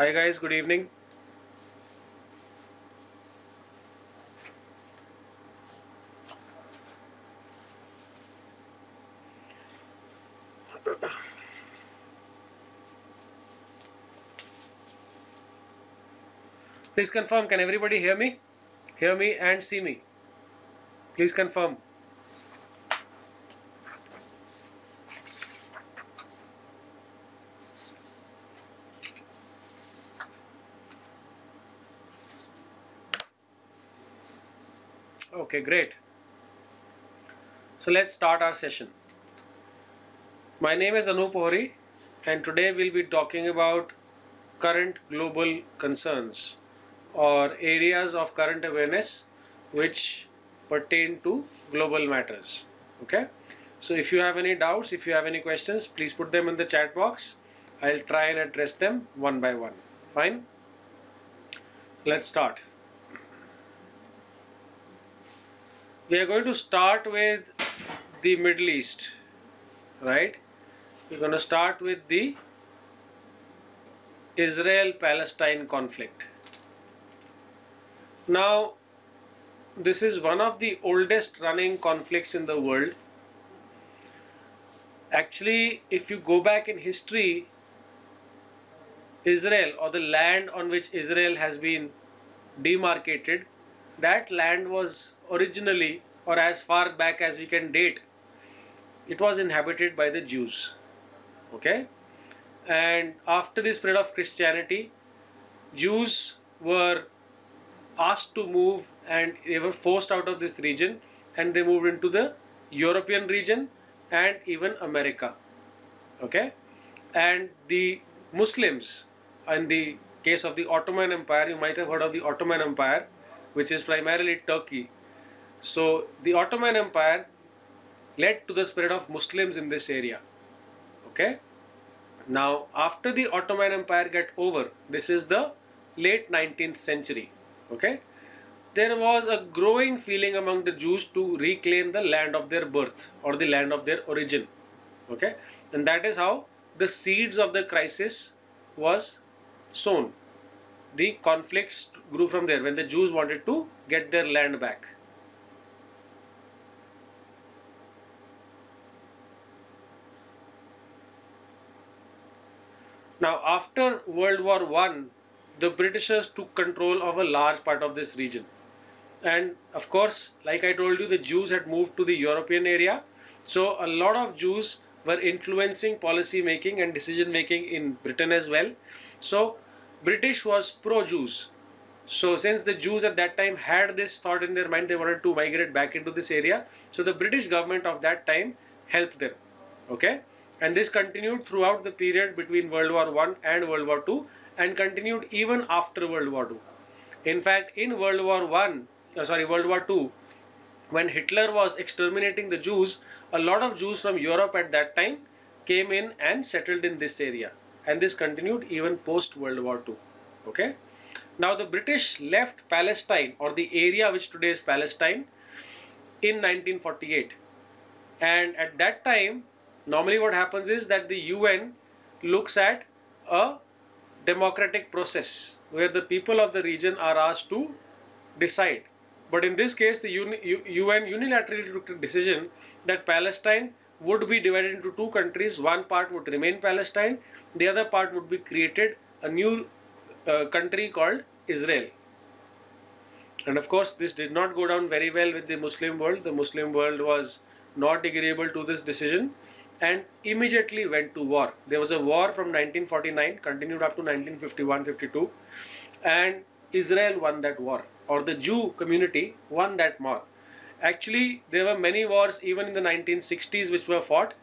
Hi guys, good evening. Please confirm, can everybody hear me? Hear me and see me. Please confirm. Okay, great. So let's start our session. My name is Anup Ohri and today we'll be talking about current global concerns or areas of current awareness which pertain to global matters. Okay. So if you have any doubts, if you have any questions, please put them in the chat box. I'll try and address them one by one. Fine. Let's start. We are going to start with the Middle East, right? We're going to start with the Israel-Palestine conflict. Now, this is one of the oldest running conflicts in the world. Actually, if you go back in history, Israel, or the land on which Israel has been demarcated, that land was originally, or as far back as we can date, it was inhabited by the Jews. Okay? And after the spread of Christianity, Jews were asked to move and they were forced out of this region and they moved into the European region and even America. Okay? And the Muslims, in the case of the Ottoman Empire, you might have heard of the Ottoman Empire, which is primarily Turkey. So the Ottoman Empire led to the spread of Muslims in this area. Okay? Now, after the Ottoman Empire got over, this is the late 19th century. Okay? There was a growing feeling among the Jews to reclaim the land of their birth or the land of their origin. Okay? And that is how the seeds of the crisis was sown. The conflicts grew from there when the Jews wanted to get their land back. Now, after World War I, the Britishers took control of a large part of this region. And of course, like I told you, the Jews had moved to the European area. So a lot of Jews were influencing policy making and decision making in Britain as well. So British was pro-Jews. So since the Jews at that time had this thought in their mind, they wanted to migrate back into this area. So the British government of that time helped them. Okay. And this continued throughout the period between World War I and World War II and continued even after World War II. In fact, in World War II, when Hitler was exterminating the Jews, a lot of Jews from Europe at that time came in and settled in this area. And this continued even post World War II. Okay. Now the British left Palestine, or the area which today is Palestine, in 1948. And at that time, normally what happens is that the UN looks at a democratic process where the people of the region are asked to decide. But in this case, the UN unilaterally took a decision that Palestine would be divided into two countries. One part would remain Palestine, the other part would be created a new country called Israel. And of course, this did not go down very well with the Muslim world. The Muslim world was not agreeable to this decision and immediately went to war. There was a war from 1949, continued up to 1951-52, and Israel won that war, or the Jew community won that war. Actually, there were many wars even in the 1960s which were fought,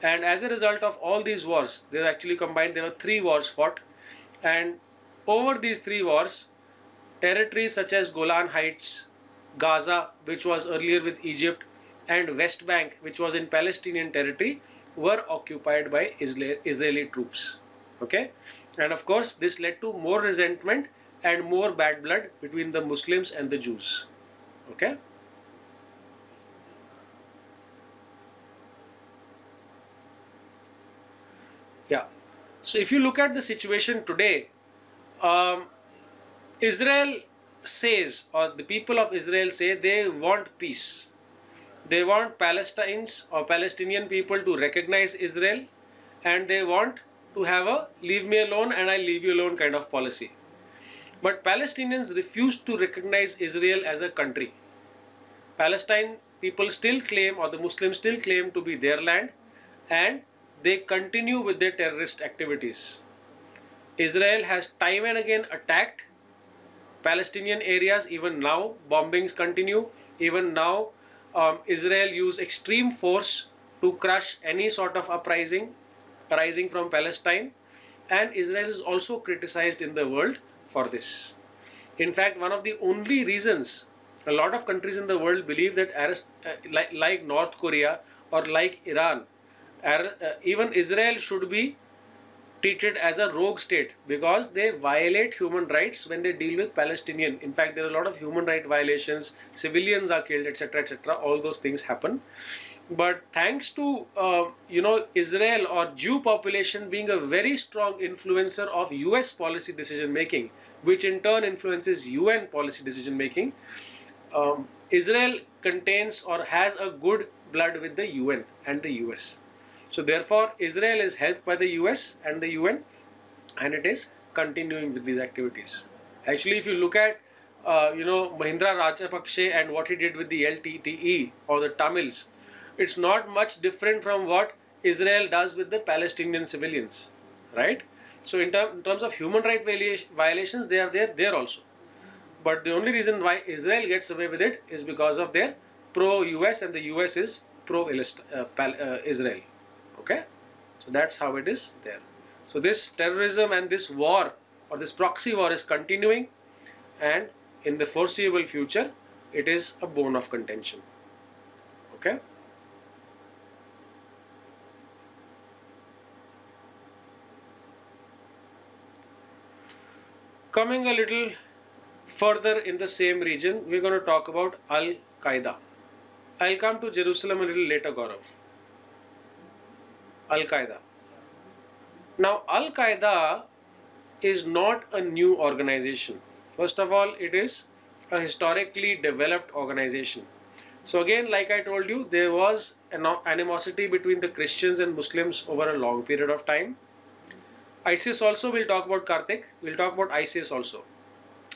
and as a result of all these wars, they were actually combined, there were 3 wars fought, and over these 3 wars, territories such as Golan Heights, Gaza, which was earlier with Egypt, and West Bank, which was in Palestinian territory, were occupied by Israeli troops. Okay, and of course this led to more resentment and more bad blood between the Muslims and the Jews. Okay. Yeah. So if you look at the situation today, Um, Israel says, or the people of Israel say, they want peace. They want Palestinian people to recognize Israel, and they want to have a leave me alone and I leave you alone kind of policy. But Palestinians refuse to recognize Israel as a country. Palestine people still claim, or the Muslims still claim, to be their land, and they continue with their terrorist activities. Israel has time and again attacked Palestinian areas. Even now, bombings continue. Even now, Israel use extreme force to crush any sort of uprising arising from Palestine, and Israel is also criticized in the world for this. In fact, one of the only reasons a lot of countries in the world believe that like North Korea or like Iran, even Israel should be treated as a rogue state, because they violate human rights when they deal with Palestinian. In fact, there are a lot of human rights violations, civilians are killed, etc., etc. All those things happen. But thanks to Israel or Jew population being a very strong influencer of US policy decision making, which in turn influences UN policy decision making, Israel contains or has a good blood with the UN and the US. So therefore, Israel is helped by the US and the UN, and it is continuing with these activities. Actually, if you look at Mahindra Rajapakse and what he did with the LTTE or the Tamils, it's not much different from what Israel does with the Palestinian civilians, right? So in terms of human rights violations, they are there also. But the only reason why Israel gets away with it is because of their pro-US, and the US is pro-Israel. Okay, so that's how it is there. So this terrorism and this war, or this proxy war, is continuing, and in the foreseeable future it is a bone of contention. Okay. Coming a little further in the same region, we're going to talk about Al-Qaeda. I'll come to Jerusalem a little later, Gaurav. Al-Qaeda. Now, Al-Qaeda is not a new organization. First of all, it is a historically developed organization. So again, like I told you, there was an animosity between the Christians and Muslims over a long period of time. ISIS also, we'll talk about Karthik, we'll talk about ISIS also.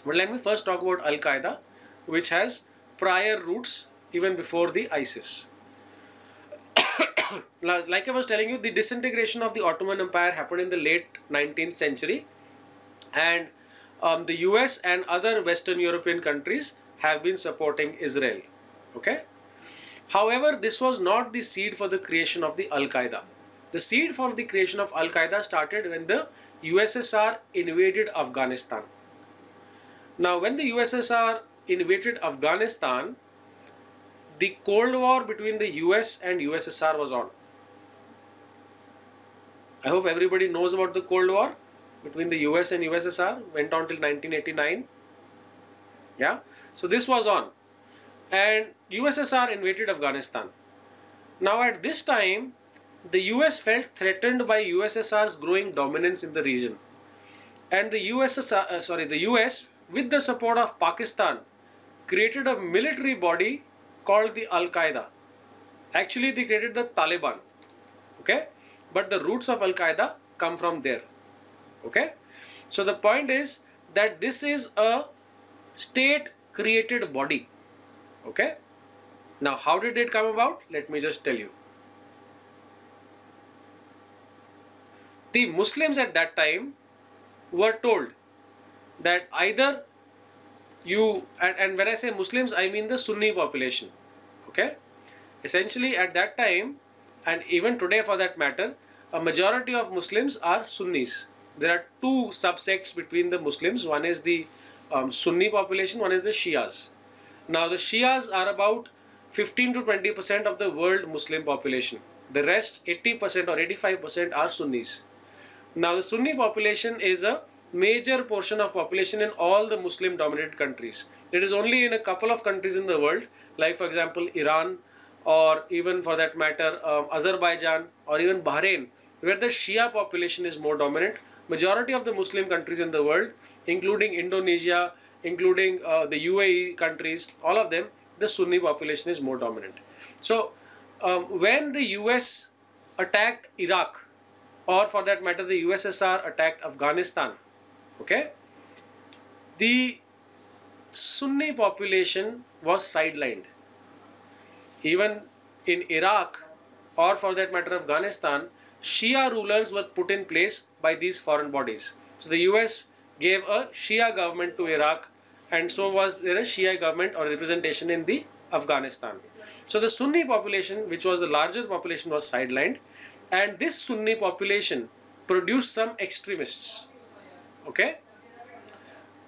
But let me first talk about Al-Qaeda, which has prior roots even before the ISIS. Like I was telling you, the disintegration of the Ottoman Empire happened in the late 19th century, and the US and other Western European countries have been supporting Israel. Okay. However, this was not the seed for the creation of the Al-Qaeda. The seed for the creation of Al-Qaeda started when the USSR invaded Afghanistan. Now, when the USSR invaded Afghanistan, the Cold War between the US and USSR was on. I hope everybody knows about the Cold War between the US and USSR, went on till 1989. Yeah, so this was on, and USSR invaded Afghanistan. Now at this time, the US felt threatened by USSR's growing dominance in the region, and the US, with the support of Pakistan, created a military body called the Al-Qaeda. Actually, they created the Taliban. Okay, but the roots of Al-Qaeda come from there. Okay, so the point is that this is a state-created body. Okay, now how did it come about? Let me just tell you. The Muslims at that time were told that either you, and when I say Muslims, I mean the Sunni population. Okay, essentially at that time, and even today for that matter, a majority of Muslims are Sunnis. There are two subsects between the Muslims. One is the Sunni population, one is the Shias. Now the Shias are about 15 to 20% of the world Muslim population. The rest, 80% or 85%, are Sunnis. Now the Sunni population is a major portion of population in all the Muslim dominated countries. It is only in a couple of countries in the world, like for example Iran, or even for that matter Azerbaijan, or even Bahrain, where the Shia population is more dominant. Majority of the Muslim countries in the world, including Indonesia, including the UAE countries, all of them, the Sunni population is more dominant. So when the US attacked Iraq, or for that matter the USSR attacked Afghanistan, okay, the Sunni population was sidelined. Even in Iraq, or for that matter Afghanistan, Shia rulers were put in place by these foreign bodies. So the US gave a Shia government to Iraq, and so was there a Shia government or representation in the Afghanistan. So the Sunni population, which was the largest population, was sidelined, and this Sunni population produced some extremists. Okay,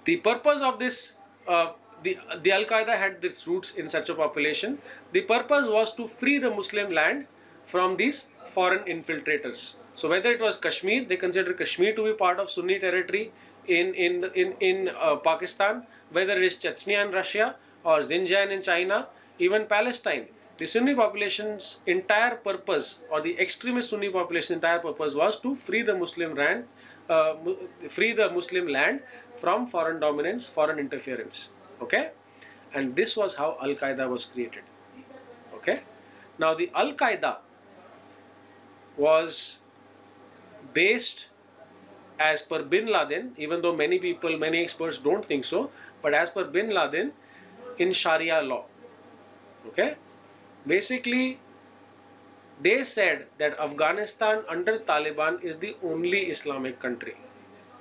the purpose of this, the Al-Qaeda had its roots in such a population. The purpose was to free the Muslim land from these foreign infiltrators. So whether it was Kashmir, they consider Kashmir to be part of Sunni territory in Pakistan, whether it is Chechnya in Russia or Xinjiang in China, even Palestine. The Sunni population's entire purpose, or the extremist Sunni population's entire purpose, was to free the Muslim land from foreign dominance, foreign interference. Okay, and this was how Al-Qaeda was created. Okay, now the Al-Qaeda was based, as per Bin Laden, even though many experts don't think so, but as per Bin Laden, in Sharia law. Okay, basically they said that Afghanistan under Taliban is the only Islamic country,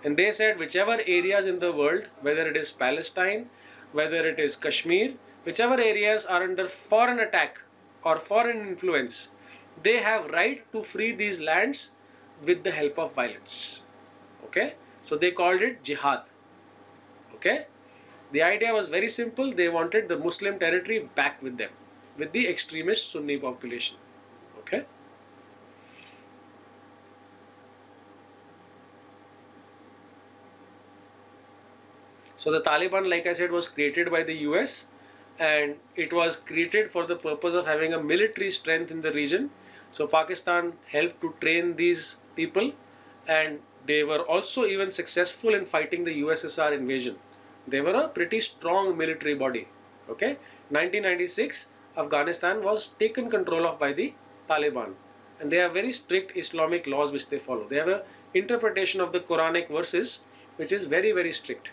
and they said whichever areas in the world, whether it is Palestine, whether it is Kashmir, whichever areas are under foreign attack or foreign influence, they have right to free these lands with the help of violence. Okay, so they called it jihad. Okay, the idea was very simple. They wanted the Muslim territory back with them, with the extremist Sunni population. Okay. So the Taliban, like I said, was created by the US, and it was created for the purpose of having a military strength in the region. So Pakistan helped to train these people, and they were also even successful in fighting the USSR invasion. They were a pretty strong military body. Okay, 1996, Afghanistan was taken control of by the Taliban, and they have very strict Islamic laws which they follow. They have an interpretation of the Quranic verses which is very, very strict.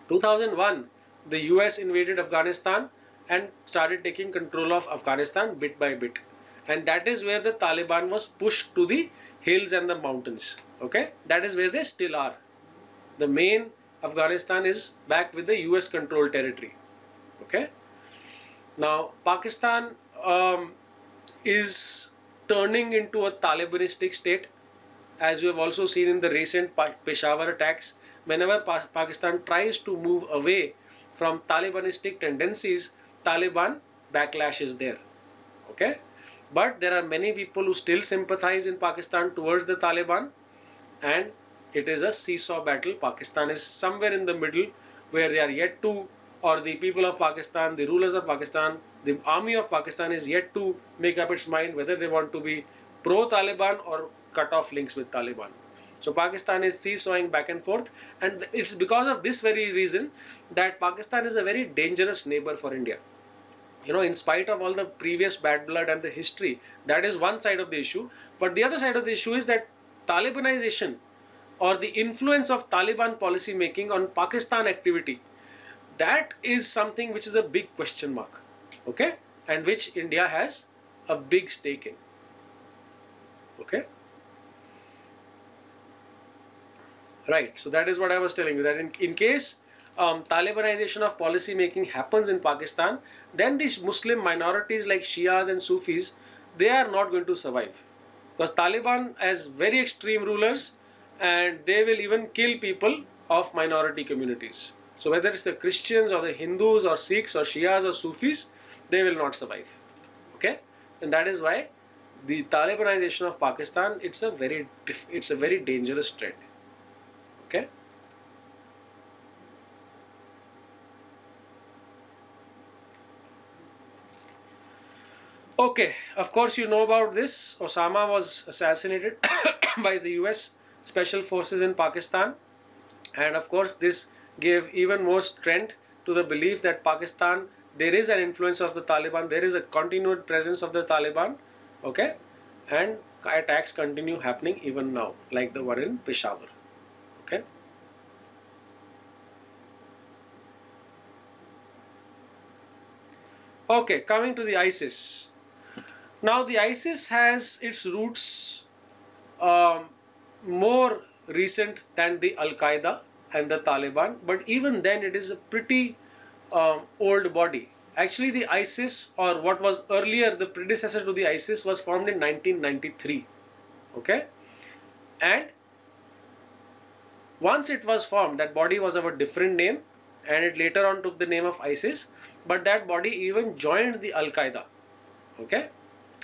2001, the US invaded Afghanistan and started taking control of Afghanistan bit by bit. And that is where the Taliban was pushed to the hills and the mountains. Okay, that is where they still are. The main Afghanistan is back with the US controlled territory. Okay, now Pakistan is turning into a Talibanistic state, as we have also seen in the recent Peshawar attacks. Whenever Pakistan tries to move away from Talibanistic tendencies, Taliban backlash is there. Okay, but there are many people who still sympathize in Pakistan towards the Taliban, and it is a seesaw battle. Pakistan is somewhere in the middle, where they are yet to, or the people of Pakistan, the rulers of Pakistan, the army of Pakistan is yet to make up its mind whether they want to be pro-Taliban or cut off links with Taliban. So Pakistan is seesawing back and forth, and it's because of this very reason that Pakistan is a very dangerous neighbor for India. You know, in spite of all the previous bad blood and the history, that is one side of the issue. But the other side of the issue is that Talibanization, or the influence of Taliban policy making on Pakistan activity, that is something which is a big question mark. Okay, and which India has a big stake in. Okay. Right, so that is what I was telling you, that in case Talibanization of policy making happens in Pakistan, then these Muslim minorities like Shias and Sufis, they are not going to survive, because Taliban has very extreme rulers, and they will even kill people of minority communities. So whether it's the Christians or the Hindus or Sikhs or Shias or Sufis, they will not survive. Okay, and that is why the Talibanization of Pakistan, it's a very dangerous trend. Okay. Okay, of course you know about this. Osama was assassinated by the US Special Forces in Pakistan, and of course this gave even more strength to the belief that Pakistan, there is an influence of the Taliban, there is a continued presence of the Taliban, okay, and attacks continue happening even now, like the one in Peshawar, okay. Okay, coming to the ISIS. Now the ISIS has its roots um, more recent than the Al-Qaeda and the Taliban, but even then it is a pretty old body. Actually, the ISIS, or what was earlier the predecessor to the ISIS, was formed in 1993. Okay, and once it was formed, that body was of a different name, and it later on took the name of ISIS. But that body even joined the Al-Qaeda. Okay,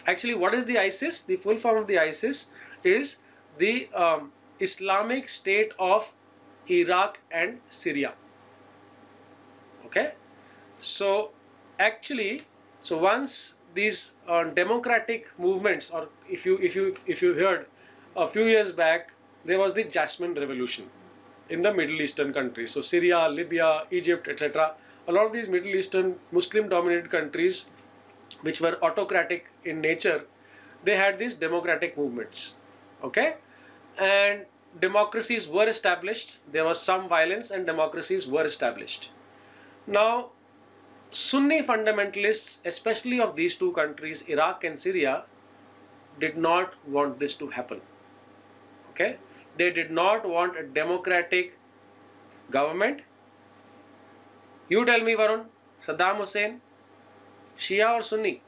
actually, what is the ISIS? The full form of the ISIS is the Islamic State of Iraq and Syria. Okay, so actually, so once these democratic movements, or if you heard a few years back, there was the Jasmine Revolution in the Middle Eastern countries. So Syria, Libya, Egypt, etc. A lot of these Middle Eastern Muslim-dominated countries, which were autocratic in nature, they had these democratic movements. Okay, and democracies were established. There was some violence, and democracies were established. Now, Sunni fundamentalists, especially of these two countries, Iraq and Syria, did not want this to happen. Okay, they did not want a democratic government. You tell me, Varun, Saddam Hussein, Shia or Sunni?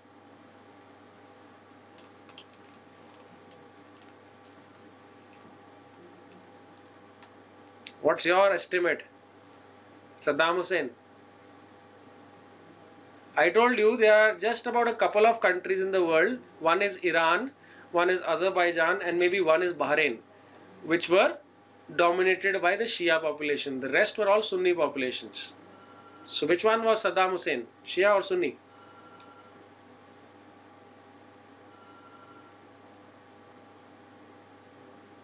What's your estimate? Saddam Hussein. I told you there are just about a couple of countries in the world. One is Iran, one is Azerbaijan, and maybe one is Bahrain, which were dominated by the Shia population. The rest were all Sunni populations. So which one was Saddam Hussein? Shia or Sunni?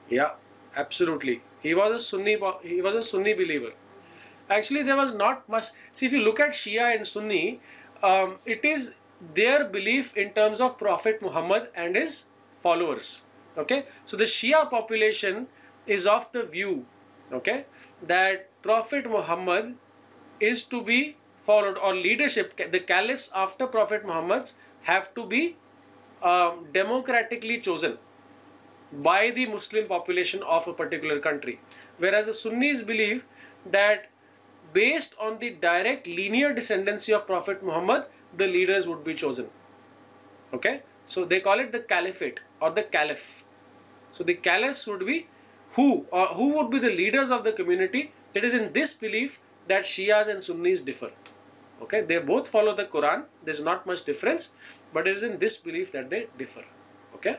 Yeah, absolutely. He was a Sunni. He was a Sunni believer. Actually, there was not much. See, if you look at Shia and Sunni, it is their belief in terms of Prophet Muhammad and his followers. Okay, so the Shia population is of the view, okay, that Prophet Muhammad is to be followed, or leadership, the caliphs after Prophet Muhammad's have to be democratically chosen by the Muslim population of a particular country. Whereas the Sunnis believe that based on the direct linear descendancy of Prophet Muhammad, the leaders would be chosen. Okay, so they call it the caliphate or the caliph. So the caliphs would be who would be the leaders of the community. It is in this belief that Shias and Sunnis differ. Okay, they both follow the Quran. There's not much difference, but it is in this belief that they differ. Okay,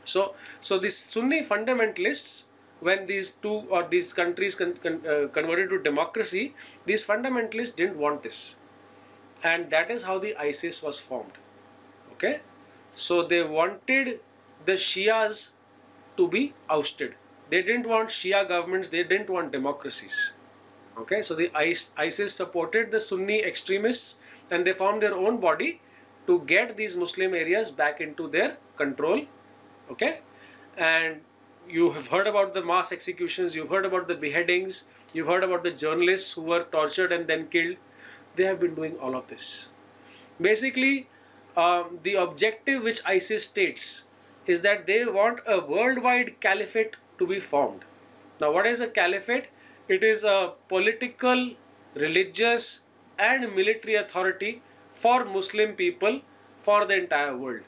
so these Sunni fundamentalists, when these two or these countries converted to democracy, these fundamentalists didn't want this, and that is how the ISIS was formed. Okay, so they wanted the Shias to be ousted. They didn't want Shia governments. They didn't want democracies. Okay, so the ISIS supported the Sunni extremists, and they formed their own body to get these Muslim areas back into their control. Okay, and you have heard about the mass executions, you've heard about the beheadings, you've heard about the journalists who were tortured and then killed. They have been doing all of this. Basically, the objective which ISIS states is that they want a worldwide caliphate to be formed. Now, what is a caliphate? It is a political, religious and military authority for Muslim people for the entire world.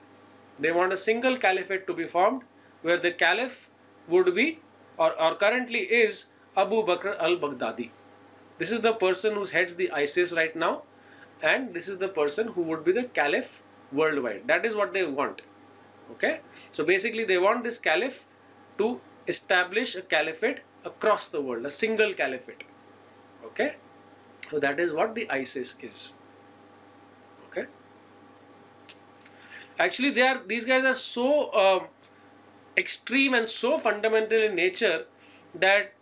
They want a single caliphate to be formed, where the caliph would be or currently is Abu Bakr al-Baghdadi. This is the person who heads the ISIS right now, and this is the person who would be the caliph worldwide. That is what they want. Okay, so basically they want this caliph to establish a caliphate across the world, a single caliphate. Okay, so that is what the ISIS is. Okay, Actually, these guys are so extreme and so fundamental in nature that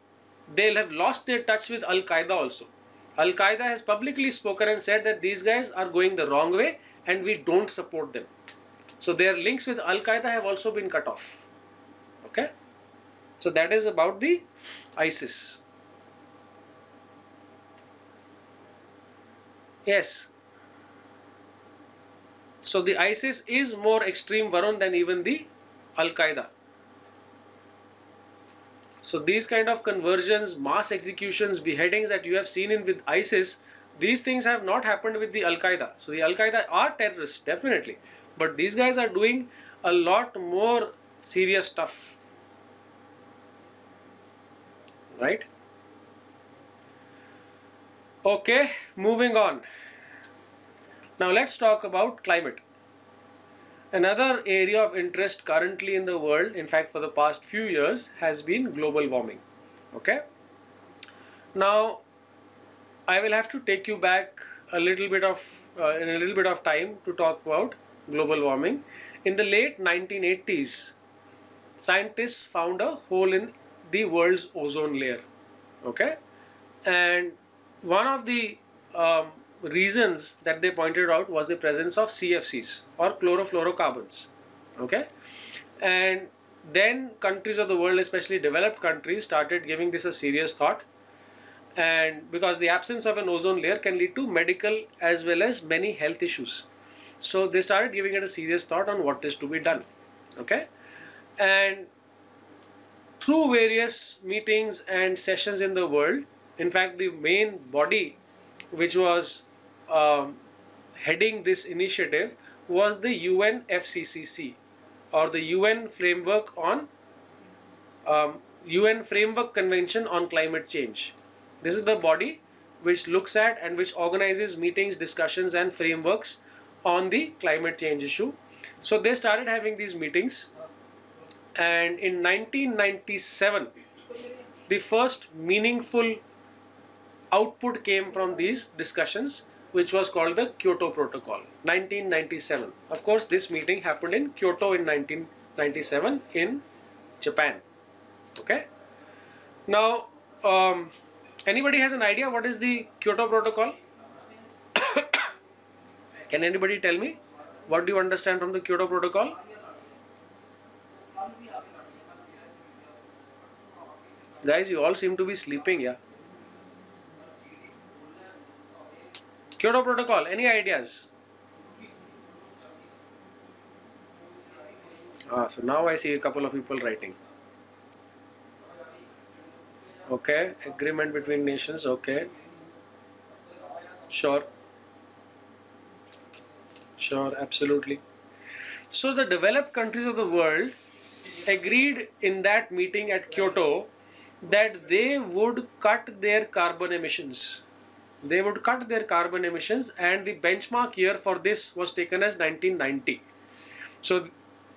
they'll have lost their touch with Al Qaeda also. Al Qaeda has publicly spoken and said that these guys are going the wrong way and we don't support them. So their links with Al Qaeda have also been cut off. Okay, so that is about the ISIS. Yes. So the ISIS is more extreme, Varun, than even the Al Qaeda. So these kind of conversions, mass executions, beheadings that you have seen in with ISIS, these things have not happened with the Al Qaeda. So the Al Qaeda are terrorists, definitely, but these guys are doing a lot more serious stuff, right? Okay, moving on. Now let's talk about climate. Another area of interest currently in the world, in fact for the past few years, has been global warming. Okay. Now I will have to take you back a little bit of in a little bit of time to talk about global warming. In the late 1980s, scientists found a hole in the world's ozone layer. Okay, and one of the reasons that they pointed out was the presence of CFCs or chlorofluorocarbons. Okay, and then countries of the world, especially developed countries, started giving this a serious thought, and because the absence of an ozone layer can lead to medical as well as many health issues, so they started giving it a serious thought on what is to be done. Okay, and through various meetings and sessions in the world, in fact the main body which was heading this initiative was the UNFCCC, or the UN Framework on UN Framework Convention on Climate Change. This is the body which looks at and which organizes meetings, discussions and frameworks on the climate change issue. So they started having these meetings, and in 1997 the first meaningful output came from these discussions, which was called the Kyoto Protocol. 1997. Of course, this meeting happened in Kyoto in 1997 in Japan. Okay. Now, anybody has an idea what is the Kyoto Protocol? Can anybody tell me? What do you understand from the Kyoto Protocol? Guys, you all seem to be sleeping, yeah. Kyoto Protocol, any ideas? So now I see a couple of people writing. Okay, agreement between nations, okay. Sure. Sure, absolutely. So the developed countries of the world agreed in that meeting at Kyoto that they would cut their carbon emissions. They would cut their carbon emissions, and the benchmark year for this was taken as 1990. So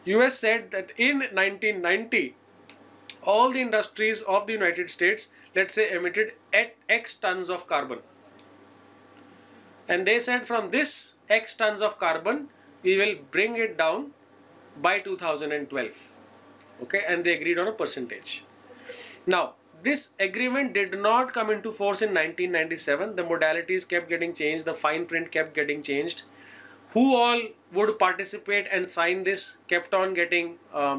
US said that in 1990, all the industries of the United States, let's say, emitted X tons of carbon. And they said from this X tons of carbon, we will bring it down by 2012. Okay, and they agreed on a percentage. Now, this agreement did not come into force in 1997. The modalities kept getting changed. The fine print kept getting changed. Who all would participate and sign this kept on getting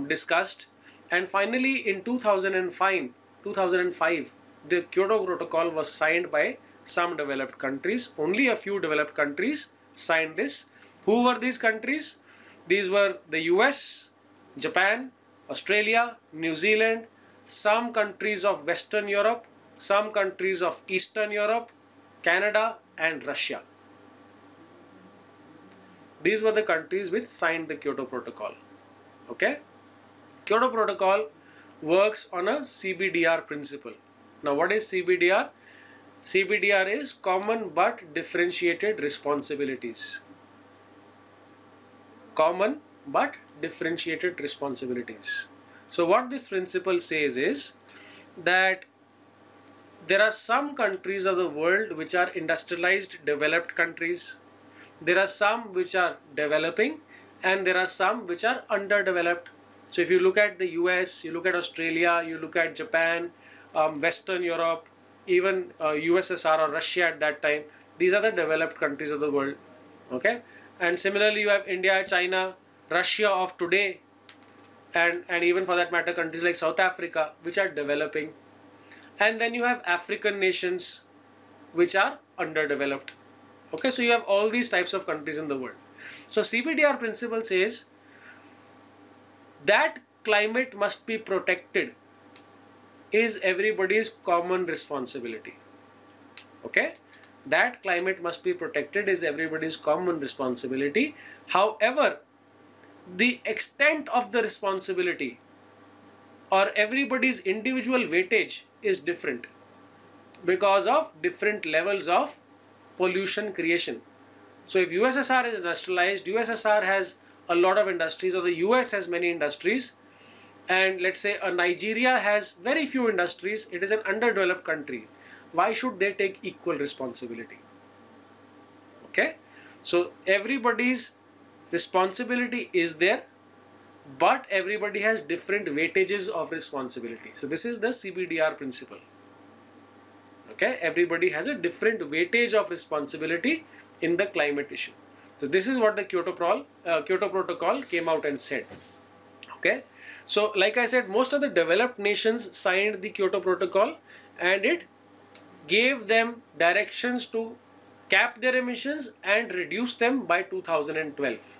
discussed. And finally, in 2005, the Kyoto Protocol was signed by some developed countries. Only a few developed countries signed this. Who were these countries? These were the US, Japan, Australia, New Zealand, some countries of Western Europe, some countries of Eastern Europe, Canada and Russia. These were the countries which signed the Kyoto Protocol. Okay? Kyoto Protocol works on a CBDR principle. Now what is CBDR? CBDR is common but differentiated responsibilities. Common but differentiated responsibilities. So what this principle says is that there are some countries of the world which are industrialized, developed countries. There are some which are developing, and there are some which are underdeveloped. So if you look at the US, you look at Australia, you look at Japan, Western Europe, even USSR or Russia at that time, these are the developed countries of the world. Okay, and similarly you have India, China, Russia of today, and even for that matter countries like South Africa, which are developing. And then you have African nations which are underdeveloped. Okay, so you have all these types of countries in the world. So CBDR principle says that climate must be protected is everybody's common responsibility. Okay, that climate must be protected is everybody's common responsibility. However, the extent of the responsibility or everybody's individual weightage is different because of different levels of pollution creation. So if USSR is industrialized, USSR has a lot of industries, or the US has many industries, and let's say a Nigeria has very few industries, it is an underdeveloped country. Why should they take equal responsibility? Okay, so everybody's responsibility is there, but everybody has different weightages of responsibility. So this is the CBDR principle. Okay, everybody has a different weightage of responsibility in the climate issue. So this is what the Kyoto Protocol came out and said. Okay, so like I said, most of the developed nations signed the Kyoto Protocol, and it gave them directions to cap their emissions and reduce them by 2012.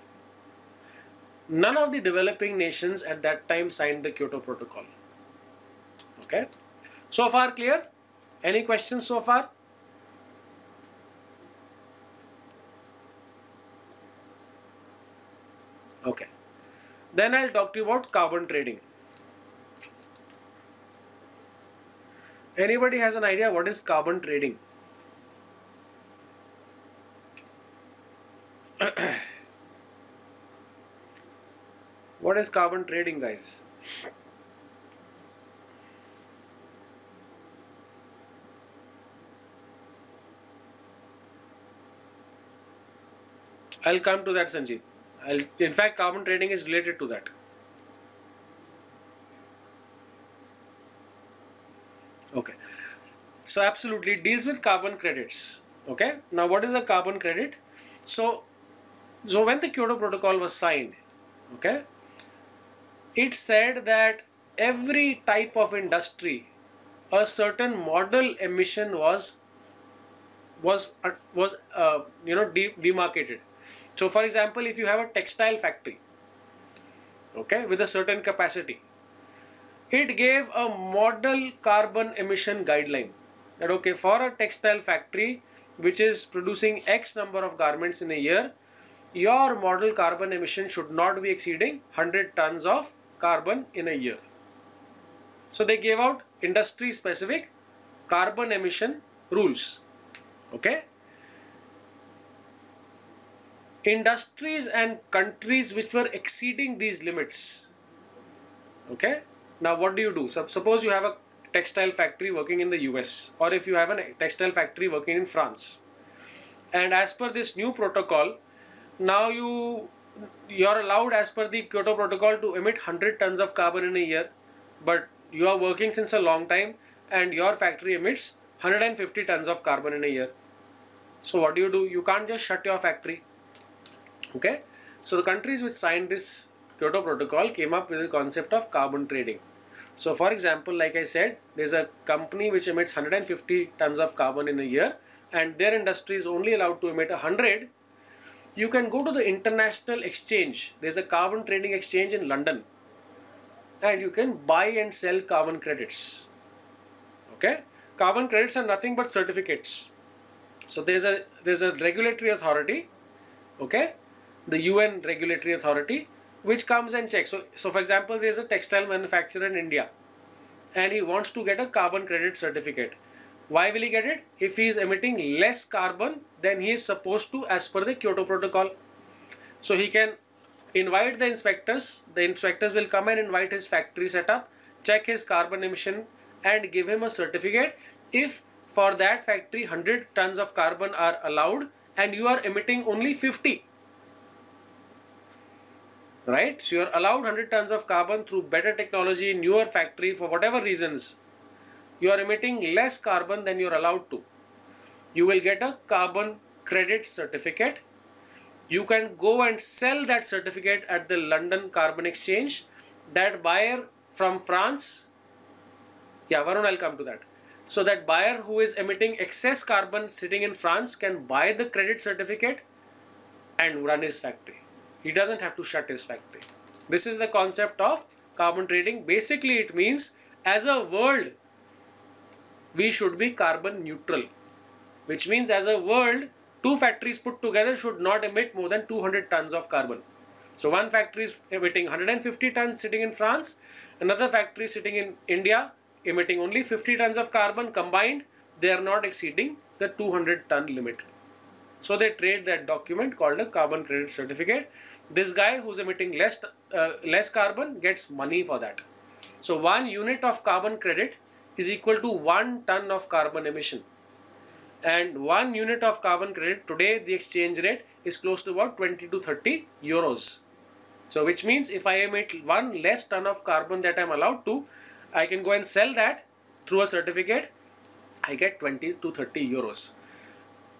None of the developing nations at that time signed the Kyoto Protocol. Okay, so far clear? Any questions so far? Okay, then I'll talk to you about carbon trading. Anybody has an idea what is carbon trading? What is carbon trading, guys? I'll come to that, Sanjeev. In fact, carbon trading is related to that. Okay, so absolutely it deals with carbon credits. Okay, now what is a carbon credit? So when the Kyoto Protocol was signed, okay, it said that every type of industry, a certain model emission was demarcated. So for example, if you have a textile factory, okay, with a certain capacity, it gave a model carbon emission guideline that okay, for a textile factory which is producing X number of garments in a year, your model carbon emission should not be exceeding 100 tons of carbon in a year. So they gave out industry specific carbon emission rules. Okay, industries and countries which were exceeding these limits, okay, now what do you do? Suppose you have a textile factory working in the US, or if you have a textile factory working in France, and as per this new protocol, now you're allowed as per the Kyoto Protocol to emit 100 tons of carbon in a year, but you are working since a long time and your factory emits 150 tons of carbon in a year. So what do? You can't just shut your factory. Okay, so the countries which signed this Kyoto Protocol came up with the concept of carbon trading. So for example, like I said, there's a company which emits 150 tons of carbon in a year and their industry is only allowed to emit 100. You can go to the international exchange. There's a carbon trading exchange in London and you can buy and sell carbon credits. Okay, carbon credits are nothing but certificates. So there's a regulatory authority, okay, the UN regulatory authority, which comes and checks. So for example, there's a textile manufacturer in India and he wants to get a carbon credit certificate. Why will he get it? If he is emitting less carbon than he is supposed to as per the Kyoto Protocol. So he can invite the inspectors. The inspectors will come and invite his factory setup, check his carbon emission and give him a certificate. If for that factory 100 tons of carbon are allowed and you are emitting only 50, right? So you're allowed 100 tons of carbon through better technology, newer factory, for whatever reasons. You are emitting less carbon than you're allowed to. You will get a carbon credit certificate. You can go and sell that certificate at the London Carbon Exchange. That buyer from France, yeah, Varun, I'll come to that. So that buyer who is emitting excess carbon sitting in France can buy the credit certificate and run his factory. He doesn't have to shut his factory. This is the concept of carbon trading. Basically, it means as a world, we should be carbon neutral, which means as a world, two factories put together should not emit more than 200 tons of carbon. So one factory is emitting 150 tons sitting in France, another factory sitting in India emitting only 50 tons of carbon. Combined, they are not exceeding the 200 ton limit. So they trade that document called a carbon credit certificate. This guy who's emitting less carbon gets money for that. So 1 unit of carbon credit is equal to 1 ton of carbon emission. And 1 unit of carbon credit today, the exchange rate is close to about 20 to 30 euros. So which means if I emit 1 less ton of carbon that I'm allowed to, I can go and sell that through a certificate. I get 20 to 30 euros.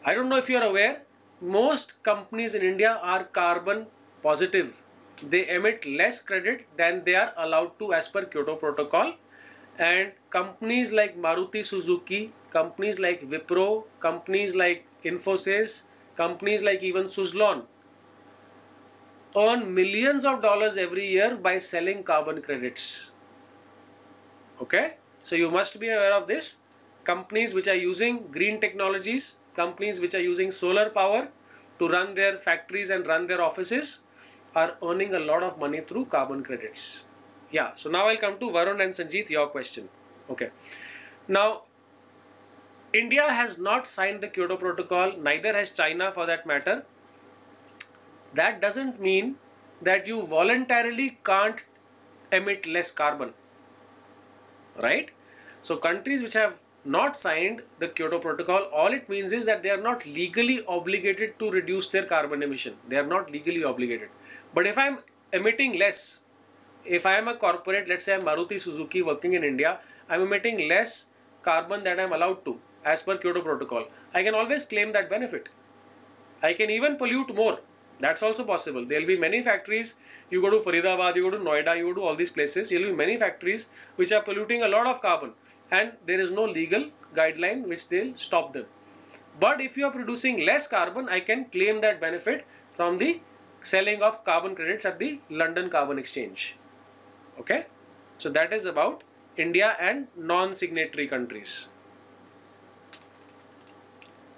I don't know if you are aware, most companies in India are carbon positive. They emit less credit than they are allowed to as per Kyoto Protocol. And companies like Maruti Suzuki, companies like Wipro, companies like Infosys, companies like even Suzlon earn millions of dollars every year by selling carbon credits. Okay, so you must be aware of this. Companies which are using green technologies, companies which are using solar power to run their factories and run their offices are earning a lot of money through carbon credits. Yeah, so now I'll come to Varun and Sanjeet, your question. Okay, now India has not signed the Kyoto Protocol, neither has China for that matter. That doesn't mean that you voluntarily can't emit less carbon, right? So countries which have not signed the Kyoto Protocol, all it means is that they are not legally obligated to reduce their carbon emission. They are not legally obligated. But if I'm emitting less, if I am a corporate, let's say I'm Maruti Suzuki working in India, I'm emitting less carbon than I'm allowed to as per Kyoto Protocol, I can always claim that benefit. I can even pollute more. That's also possible. There will be many factories. You go to Faridabad, you go to Noida, you go to all these places. There will be many factories which are polluting a lot of carbon, and there is no legal guideline which they'll stop them. But if you are producing less carbon, I can claim that benefit from the selling of carbon credits at the London Carbon Exchange. Okay, so that is about India and non-signatory countries.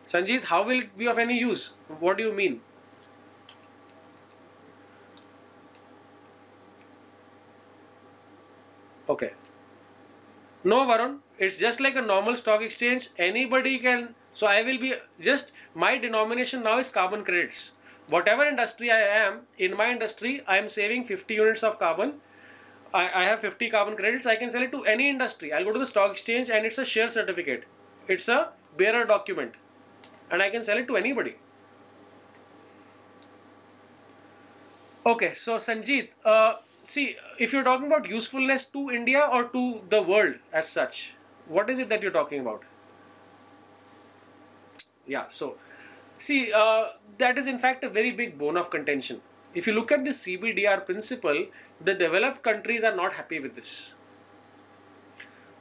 Sanjeet, how will it be of any use? What do you mean? Okay. No, Varun, it's just like a normal stock exchange. Anybody can. So I will be just, my denomination now is carbon credits. Whatever industry I am, in my industry, I am saving 50 units of carbon. I have 50 carbon credits. I can sell it to any industry. I'll go to the stock exchange and it's a share certificate. It's a bearer document. And I can sell it to anybody. Okay, so Sanjeet, see, if you're talking about usefulness to India or to the world as such, what is it that you're talking about? Yeah, so see, that is in fact a very big bone of contention. If you look at the CBDR principle, the developed countries are not happy with this.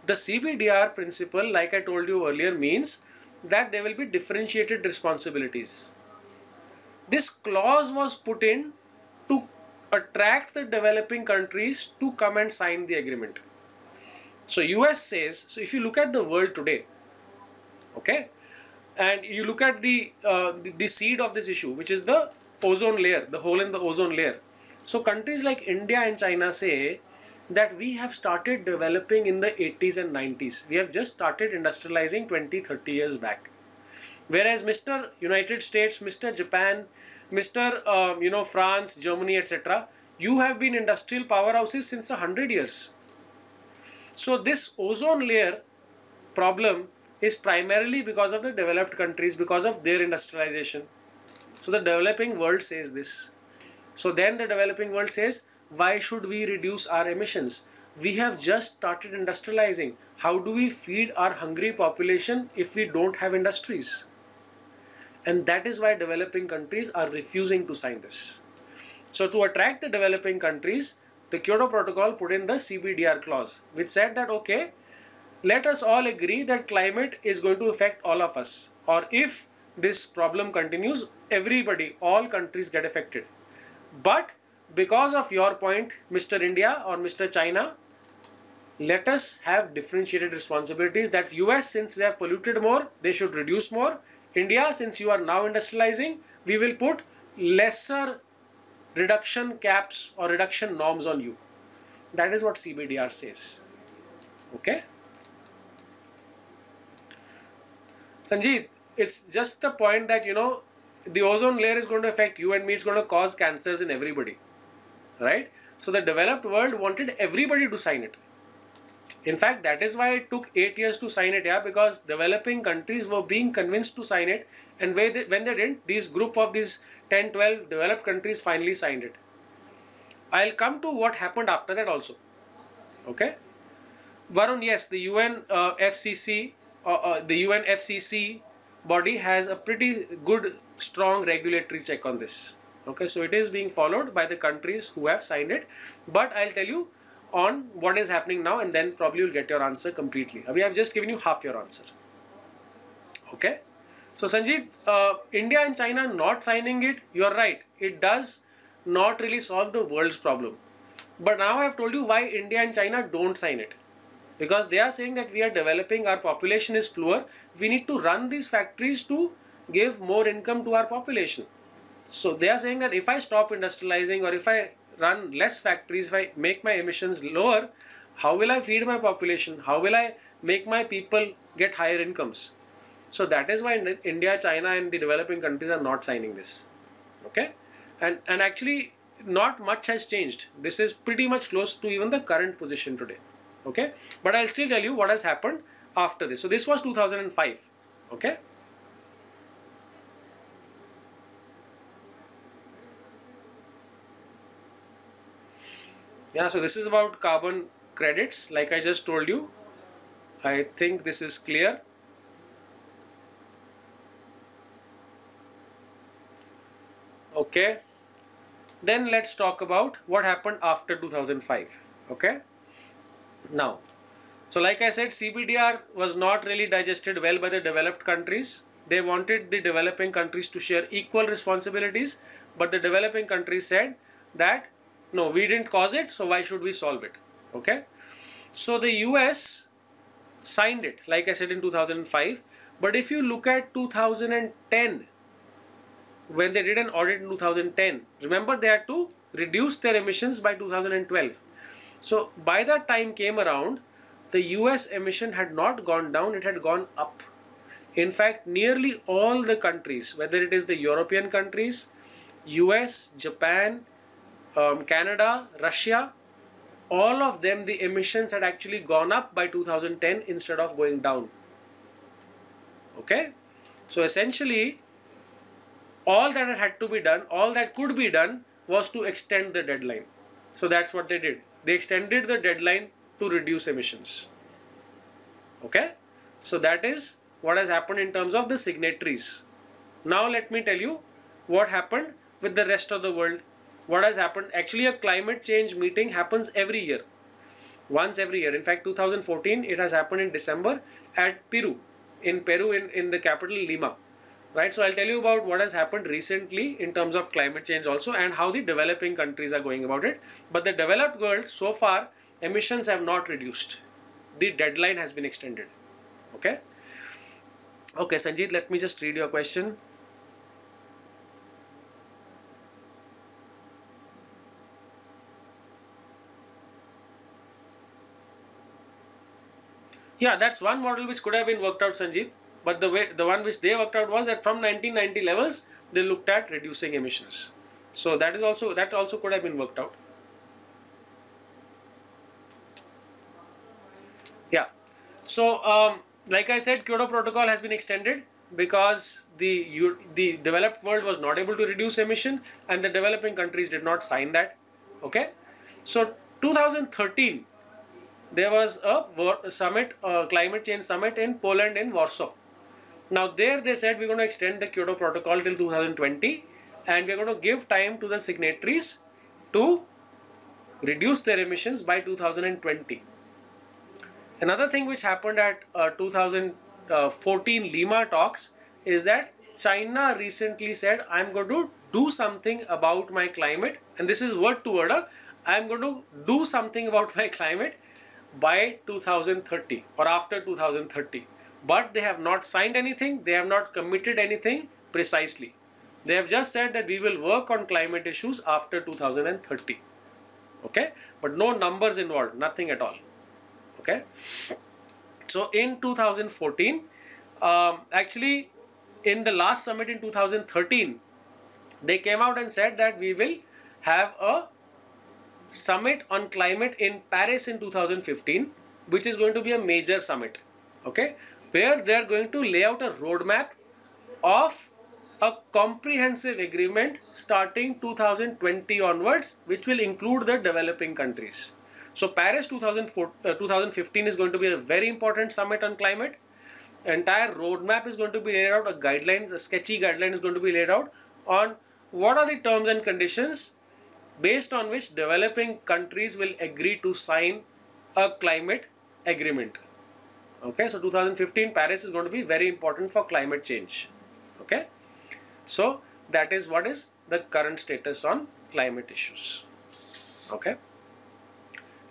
The CBDR principle, like I told you earlier, means that there will be differentiated responsibilities. This clause was put in to attract the developing countries to come and sign the agreement. So US says, so if you look at the world today, okay, and you look at the seed of this issue, which is the ozone layer, the hole in the ozone layer. So countries like India and China say that we have started developing in the 80s and 90s. We have just started industrializing 20-30 years back. Whereas Mr. United States, Mr. Japan, Mr. France, Germany, etc., you have been industrial powerhouses since 100 years. So this ozone layer problem is primarily because of the developed countries, because of their industrialization. So the developing world says this. So then the developing world says, why should we reduce our emissions? We have just started industrializing. How do we feed our hungry population if we don't have industries? And that is why developing countries are refusing to sign this. So to attract the developing countries, the Kyoto Protocol put in the CBDR clause, which said that, okay, let us all agree that climate is going to affect all of us. Or if this problem continues, everybody, all countries get affected. But because of your point, Mr. India or Mr. China, let us have differentiated responsibilities. That US, since they have polluted more, they should reduce more. India, since you are now industrializing, we will put lesser reduction caps or reduction norms on you. That is what CBDR says. Okay. Sanjeet, it's just the point that, the ozone layer is going to affect you and me. It's going to cause cancers in everybody. Right? So the developed world wanted everybody to sign it. In fact, that is why it took 8 years to sign it, because developing countries were being convinced to sign it, and when they didn't, these group of these 10, 12 developed countries finally signed it. I'll come to what happened after that also. Okay? Varun, yes, the UNFCCC body has a pretty good, strong regulatory check on this. Okay, so it is being followed by the countries who have signed it. But I'll tell you on what is happening now, and then probably you'll get your answer completely. I mean, I've just given you half your answer. Okay. So Sanjeet, India and China not signing it, you're right. It does not really solve the world's problem. But now I've told you why India and China don't sign it. Because they are saying that we are developing, our population is poor. We need to run these factories to give more income to our population. So they are saying that if I stop industrializing, or if I run less factories, if I make my emissions lower, how will I feed my population? How will I make my people get higher incomes? So that is why India, China and the developing countries are not signing this. Okay. And actually not much has changed. This is pretty much close to even the current position today. Okay. But I'll still tell you what has happened after this. So this was 2005. Okay. Yeah, so this is about carbon credits, like I just told you. I think this is clear. Okay. Then let's talk about what happened after 2005. Okay. Now, so like I said, CBDR was not really digested well by the developed countries. They wanted the developing countries to share equal responsibilities, but the developing countries said that no, we didn't cause it, so why should we solve it? Okay. So the US signed it, like I said, in 2005. But if you look at 2010, when they did an audit in 2010, remember they had to reduce their emissions by 2012. So by that time came around, the US emission had not gone down, it had gone up. In fact, nearly all the countries, whether it is the European countries, US, Japan, Canada, Russia, all of them, the emissions had actually gone up by 2010 instead of going down. Okay. So essentially, all that had to be done, all that could be done was to extend the deadline. So that's what they did. They extended the deadline to reduce emissions. Okay. So that is what has happened in terms of the signatories. Now let me tell you what happened with the rest of the world. What has happened? Actually, a climate change meeting happens every year. Once every year. In fact, 2014, it has happened in December at Peru. In Peru, in the capital Lima. Right? So I'll tell you about what has happened recently in terms of climate change also, and how the developing countries are going about it. But the developed world, so far, emissions have not reduced. The deadline has been extended. Okay? Okay, Sanjeet, let me just read your question. Yeah, that's one model which could have been worked out, Sanjeev. But the one which they worked out was that from 1990 levels, they looked at reducing emissions. So that also could have been worked out. Yeah. So like I said, Kyoto Protocol has been extended because the developed world was not able to reduce emission and the developing countries did not sign that. Okay, so 2013 there was a summit, climate change summit in Poland in Warsaw. Now there they said we're going to extend the Kyoto Protocol till 2020 and we're going to give time to the signatories to reduce their emissions by 2020. Another thing which happened at 2014 Lima talks is that China recently said, I'm going to do something about my climate, and this is word to word, I'm going to do something about my climate by 2030 or after 2030. But they have not signed anything, they have not committed anything precisely. They have just said that we will work on climate issues after 2030. Okay, but no numbers involved, nothing at all. Okay, so in 2014, actually in the last summit in 2013, they came out and said that we will have a summit on climate in Paris in 2015, which is going to be a major summit. Okay, where they are going to lay out a roadmap of a comprehensive agreement starting 2020 onwards, which will include the developing countries. So Paris 2015 is going to be a very important summit on climate. Entire roadmap is going to be laid out, a sketchy guideline is going to be laid out on what are the terms and conditions based on which developing countries will agree to sign a climate agreement. Okay, so 2015 Paris is going to be very important for climate change. Okay, so that is what is the current status on climate issues. Okay.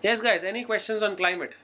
Yes guys, any questions on climate?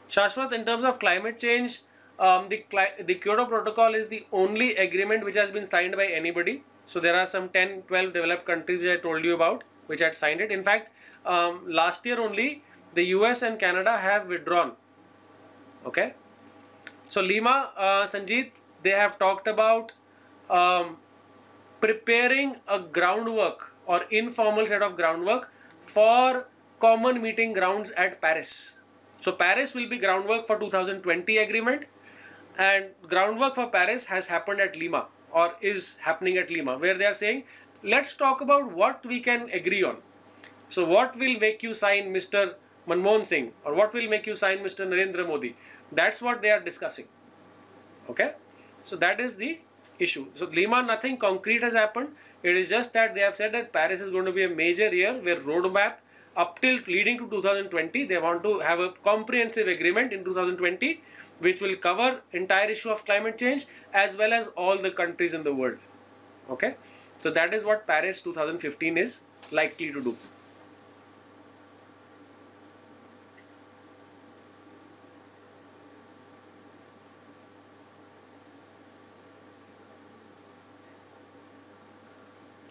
Shashwat, in terms of climate change, the Kyoto Protocol is the only agreement which has been signed by anybody. So there are some 10, 12 developed countries which I told you about which had signed it. In fact, last year only the US and Canada have withdrawn. Okay. So Lima, Sanjeet, they have talked about preparing a groundwork or informal set of groundwork for common meeting grounds at Paris. So Paris will be groundwork for 2020 agreement, and groundwork for Paris has happened at Lima or is happening at Lima, where they are saying, let's talk about what we can agree on. So what will make you sign Mr. Manmohan Singh, or what will make you sign Mr. Narendra Modi? That's what they are discussing. Okay, so that is the issue. So Lima, nothing concrete has happened. It is just that they have said that Paris is going to be a major year where roadmap up till leading to 2020, they want to have a comprehensive agreement in 2020, which will cover entire issue of climate change as well as all the countries in the world. Okay, so that is what Paris 2015 is likely to do.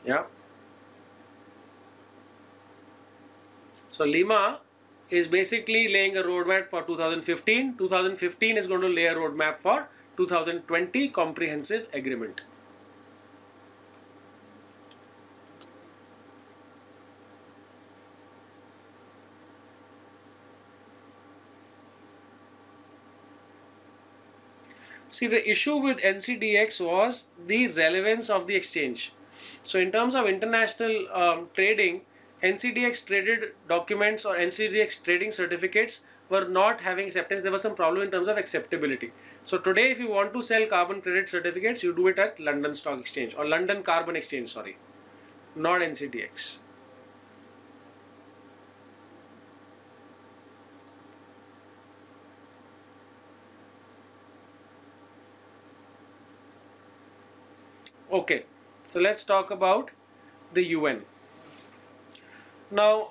Yeah. So Lima is basically laying a roadmap for 2015. 2015 is going to lay a roadmap for 2020 comprehensive agreement. See, the issue with NCDX was the relevance of the exchange. So in terms of international trading, NCDX traded documents or NCDX trading certificates were not having acceptance. There was some problem in terms of acceptability. So today, if you want to sell carbon credit certificates, you do it at London Stock Exchange or London Carbon Exchange, sorry, not NCDX. Okay, so let's talk about the UN. Now,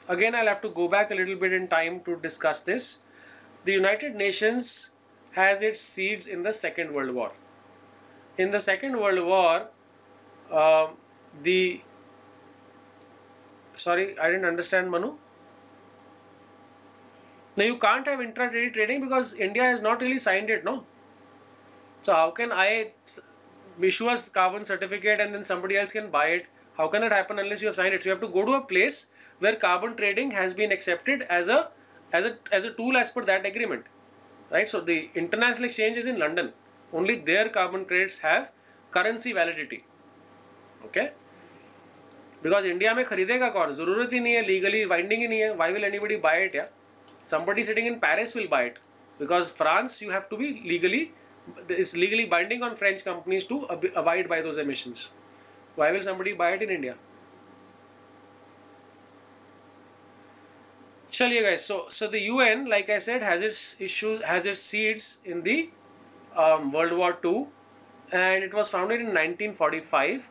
again, I'll have to go back a little bit in time to discuss this. the United Nations has its seeds in the Second World War. In the Second World War, sorry, I didn't understand, Manu. Now you can't have intraday trading because India has not really signed it, no? So how can I issue a carbon certificate and then somebody else can buy it? How can that happen unless you have signed it? So you have to go to a place where carbon trading has been accepted as a tool as per that agreement, right? So the international exchange is in London. Only their carbon credits have currency validity. Okay? Because India में खरीदेगा कौन? जरूरत ही नहीं है, legally binding ही नहीं है. Why will anybody buy it? Yeah? Somebody sitting in Paris will buy it because France, you have to be legally, it's legally binding on French companies to abide by those emissions. Why will somebody buy it in India? Chaliye guys, so the UN, like I said, has its seeds in the World War II, and it was founded in 1945.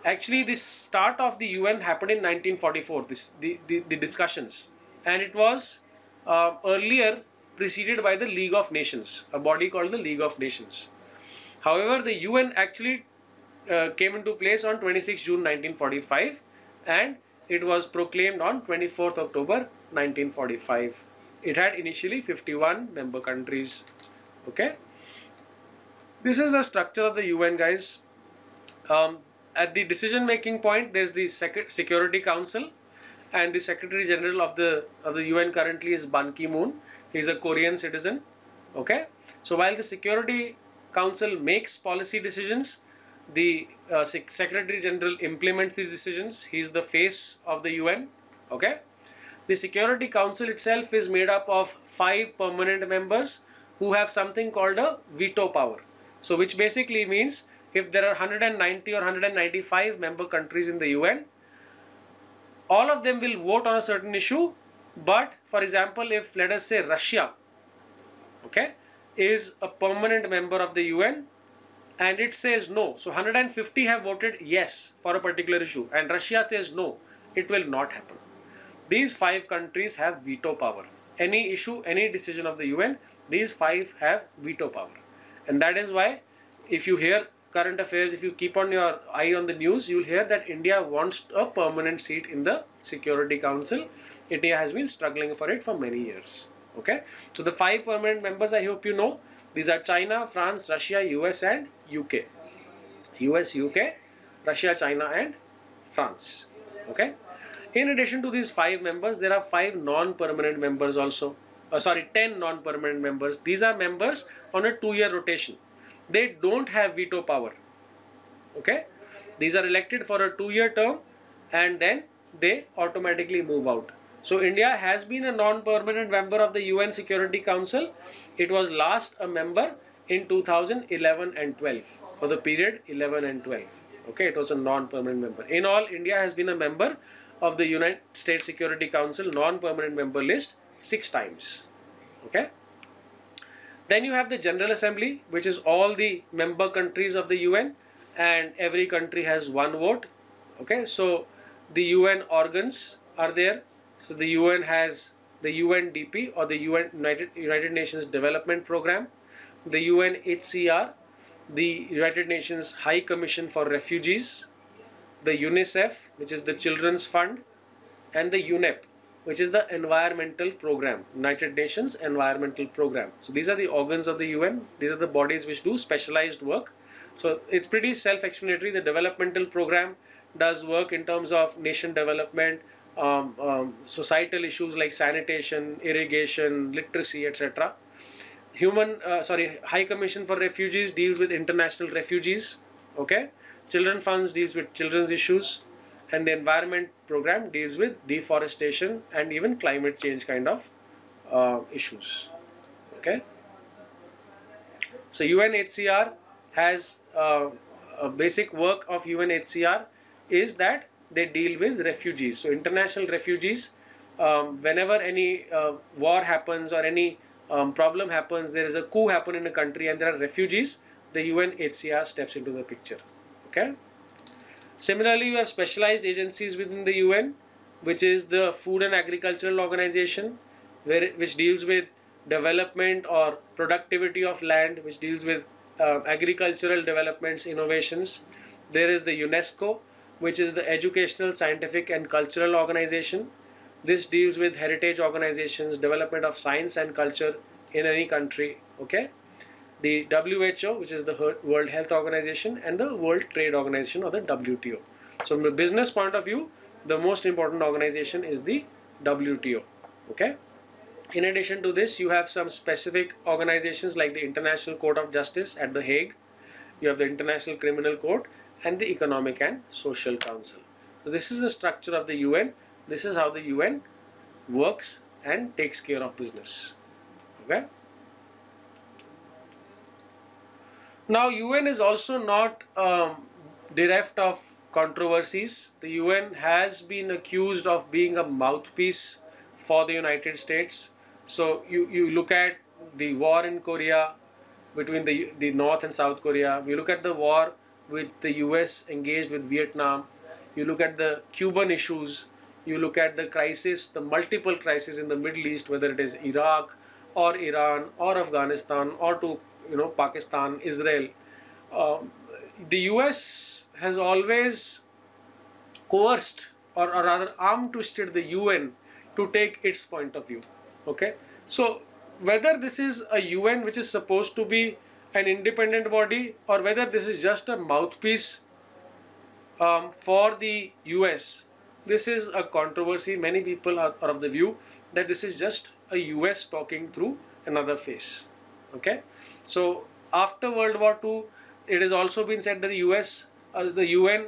Actually, the start of the UN happened in 1944. The discussions, and it was earlier preceded by the League of Nations, a body called the League of Nations. However, the UN actually came into place on 26 June 1945, and it was proclaimed on 24th October 1945. It had initially 51 member countries. Okay, this is the structure of the UN, guys. At the decision making point, there's the Security Council, and the Secretary General of the UN currently is Ban Ki-moon. He's a Korean citizen. Okay, so while the Security Council makes policy decisions, the Secretary General implements these decisions. He's the face of the UN. Okay, the Security Council itself is made up of 5 permanent members who have something called a veto power. So which basically means if there are 190 or 195 member countries in the UN, all of them will vote on a certain issue. But for example, if let us say Russia, okay, is a permanent member of the UN and it says no, so 150 have voted yes for a particular issue and Russia says no, it will not happen. These 5 countries have veto power. Any issue, any decision of the UN, these 5 have veto power. And that is why if you hear current affairs, if you keep on your eye on the news, you will hear that India wants a permanent seat in the Security Council. India has been struggling for it for many years. Okay, so the 5 permanent members, I hope you know, these are China, France, Russia, US and UK. US, UK, Russia, China and France. Okay, in addition to these 5 members, there are 5 non-permanent members also. 10 non-permanent members. These are members on a 2-year rotation. They don't have veto power. Okay, these are elected for a 2-year term and then they automatically move out. So India has been a non-permanent member of the UN Security Council. It was last a member in 2011 and 12 for the period 11 and 12. Okay, it was a non-permanent member. In all, India has been a member of the United States Security Council non-permanent member list 6 times. Okay. Then you have the General Assembly, which is all the member countries of the UN, and every country has 1 vote. Okay, so the UN organs are there. So the UN has the UNDP or the United Nations Development Program, the UNHCR, the United Nations High Commission for Refugees, the UNICEF, which is the Children's Fund, and the UNEP, which is the Environmental Program, United Nations Environmental Program. So these are the organs of the UN. These are the bodies which do specialized work. So it's pretty self-explanatory. The Developmental Program does work in terms of nation development, societal issues like sanitation, irrigation, literacy, etc. High Commission for Refugees deals with international refugees. Okay, Children Funds deals with children's issues. And the Environment Program deals with deforestation and even climate change kind of issues. Okay. So UNHCR has a basic work of UNHCR is that they deal with refugees. So international refugees, whenever any war happens or any problem happens, there is a coup happen in a country and there are refugees, the UNHCR steps into the picture. Okay. Similarly, you have specialized agencies within the UN, which is the Food and Agricultural Organization, which deals with development or productivity of land, which deals with agricultural developments, innovations. There is the UNESCO, which is the educational, scientific and cultural organization. This deals with heritage organizations, development of science and culture in any country. Okay. The WHO, which is the World Health Organization, and the World Trade Organization, or the WTO. So from the business point of view, the most important organization is the WTO. Okay. In addition to this, you have some specific organizations like the International Court of Justice at The Hague. You have the International Criminal Court and the Economic and Social Council. So this is the structure of the UN. This is how the UN works and takes care of business. Okay. Now UN is also not bereft of controversies. The UN has been accused of being a mouthpiece for the United States. So you look at the war in Korea between the North and South Korea. You look at the war with the US engaged with Vietnam. You look at the Cuban issues. You look at the crisis, the multiple crises in the Middle East, whether it is Iraq or Iran or Afghanistan or to Pakistan, Israel. The US has always coerced or rather arm twisted the UN to take its point of view. Okay, so whether this is a UN which is supposed to be an independent body or whether this is just a mouthpiece for the US, this is a controversy. Many people are of the view that this is just a US talking through another face. Okay, so after World War II, it has also been said that the UN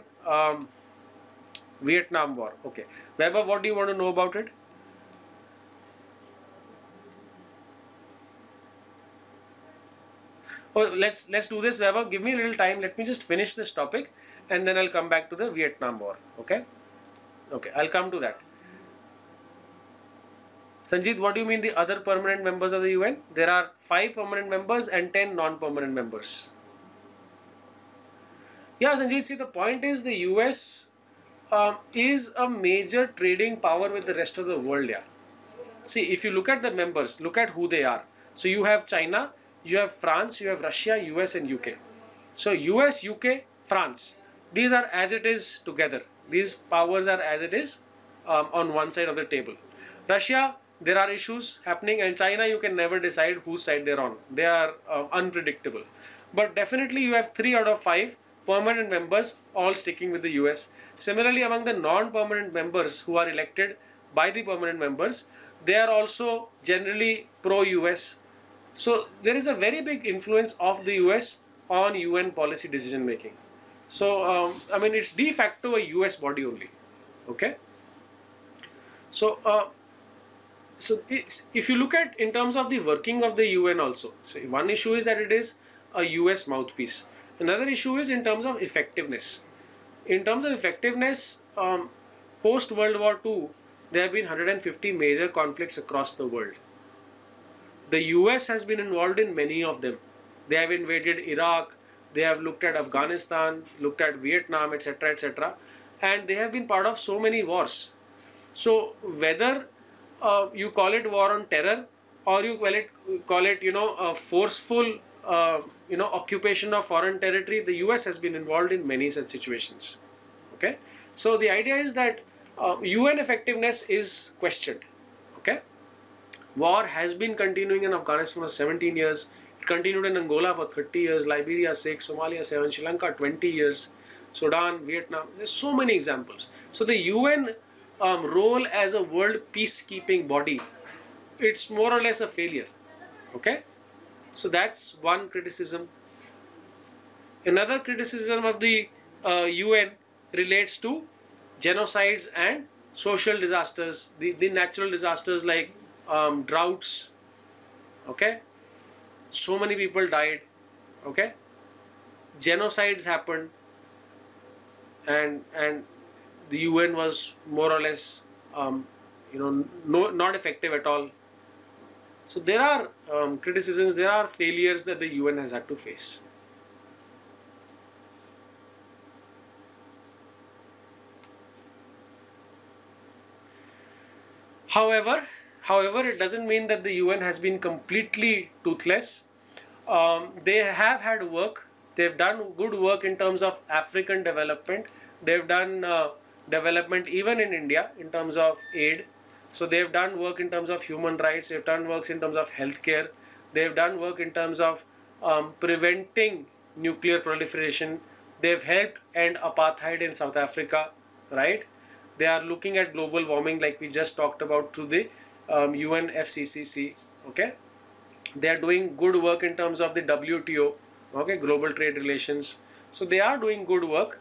Vietnam War. Okay, Weber, what do you want to know about it? Oh, let's do this, Weber. Give me a little time. Let me just finish this topic, and then I'll come back to the Vietnam War. Okay, okay, I'll come to that. Sanjeet, what do you mean the other permanent members of the UN? There are 5 permanent members and 10 non-permanent members. Yeah, Sanjeet, see, the point is the US is a major trading power with the rest of the world. Yeah. See, if you look at the members, look at who they are. So you have China, you have France, you have Russia, US and UK. So US, UK, France, these are as it is together. These powers are as it is on one side of the table. Russia, there are issues happening, and China, you can never decide whose side they're on. They are unpredictable. But definitely you have 3 out of 5 permanent members all sticking with the US. Similarly, among the non-permanent members who are elected by the permanent members, they are also generally pro-US. So there is a very big influence of the US on UN policy decision making. So I mean, it's de facto a US body only. Okay. So if you look at in terms of the working of the UN also, so one issue is that it is a US mouthpiece. Another issue is in terms of effectiveness. In terms of effectiveness, post World War II, there have been 150 major conflicts across the world. The US has been involved in many of them. They have invaded Iraq, they have looked at Afghanistan, looked at Vietnam, etc., etc., and they have been part of so many wars. So whether you call it war on terror or you call it a forceful occupation of foreign territory, the US has been involved in many such situations. Okay, so the idea is that UN effectiveness is questioned. Okay, war has been continuing in Afghanistan for 17 years. It continued in Angola for 30 years, Liberia 6, Somalia 7, Sri Lanka 20 years, Sudan, Vietnam. There's so many examples. So the UN role as a world peacekeeping body, it's more or less a failure. Okay, so that's one criticism. Another criticism of the UN relates to genocides and social disasters, the natural disasters like droughts. Okay, so many people died. Okay, genocides happened, and the UN was more or less not effective at all. So there are criticisms, there are failures that the UN has had to face. However, it doesn't mean that the UN has been completely toothless. They have had work. They've done good work in terms of African development. They've done development even in India in terms of aid. So they've done work in terms of human rights. They've done works in terms of healthcare. They've done work in terms of preventing nuclear proliferation. They've helped end apartheid in South Africa, right? They are looking at global warming like we just talked about through the UNFCCC, okay? They are doing good work in terms of the WTO, okay, global trade relations. So they are doing good work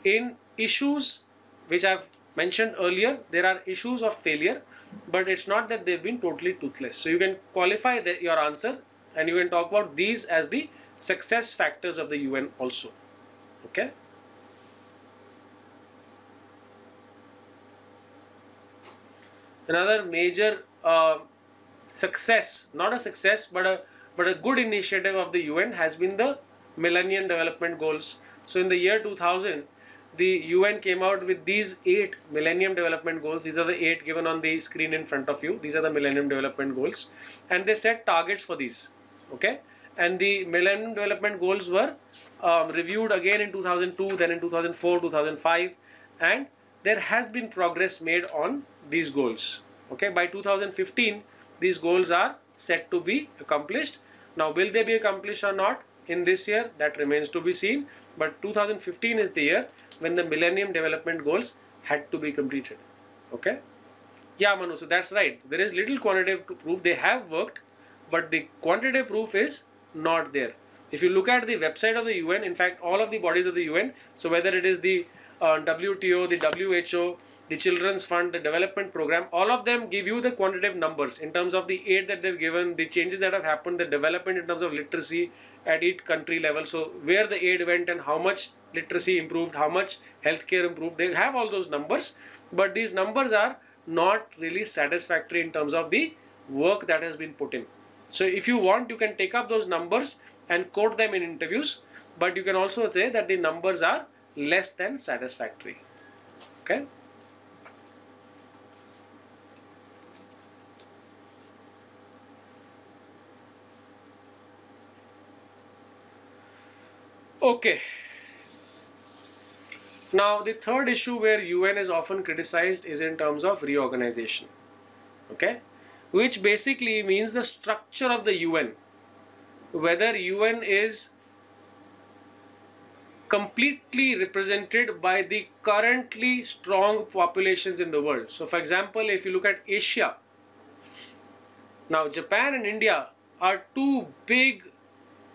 in issues which I've mentioned earlier. There are issues of failure, but it's not that they've been totally toothless. So you can qualify your answer and you can talk about these as the success factors of the UN also, okay? Another major success, not a success, but a good initiative of the UN has been the Millennium Development Goals. So in the year 2000, the UN came out with these 8 Millennium Development Goals. These are the 8 given on the screen in front of you. These are the Millennium Development Goals, and they set targets for these, okay? And the Millennium Development Goals were reviewed again in 2002, then in 2004, 2005, and there has been progress made on these goals, okay? By 2015, these goals are set to be accomplished. Now, will they be accomplished or not in this year? That remains to be seen. But 2015 is the year when the Millennium Development Goals had to be completed, okay? Yeah, Manu, so that's right. There is little quantitative proof. They have worked, but the quantitative proof is not there. If you look at the website of the UN, in fact, all of the bodies of the UN, so whether it is the WTO, the WHO, the Children's Fund, the Development Program, all of them give you the quantitative numbers in terms of the aid that they've given, the changes that have happened, the development in terms of literacy at each country level. So where the aid went and how much literacy improved, how much healthcare improved, they have all those numbers, but these numbers are not really satisfactory in terms of the work that has been put in. So if you want, you can take up those numbers and quote them in interviews, but you can also say that the numbers are less than satisfactory, okay? Okay. Now the third issue where UN is often criticized is in terms of reorganization, okay? Which basically means the structure of the UN, whether UN is completely represented by the currently strong populations in the world. So for example, if you look at Asia, now Japan and India are two big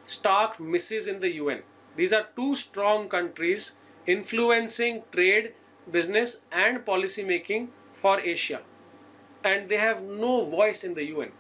stark misses in the UN. These are two strong countries influencing trade, business and policy making for Asia, and they have no voice in the UN.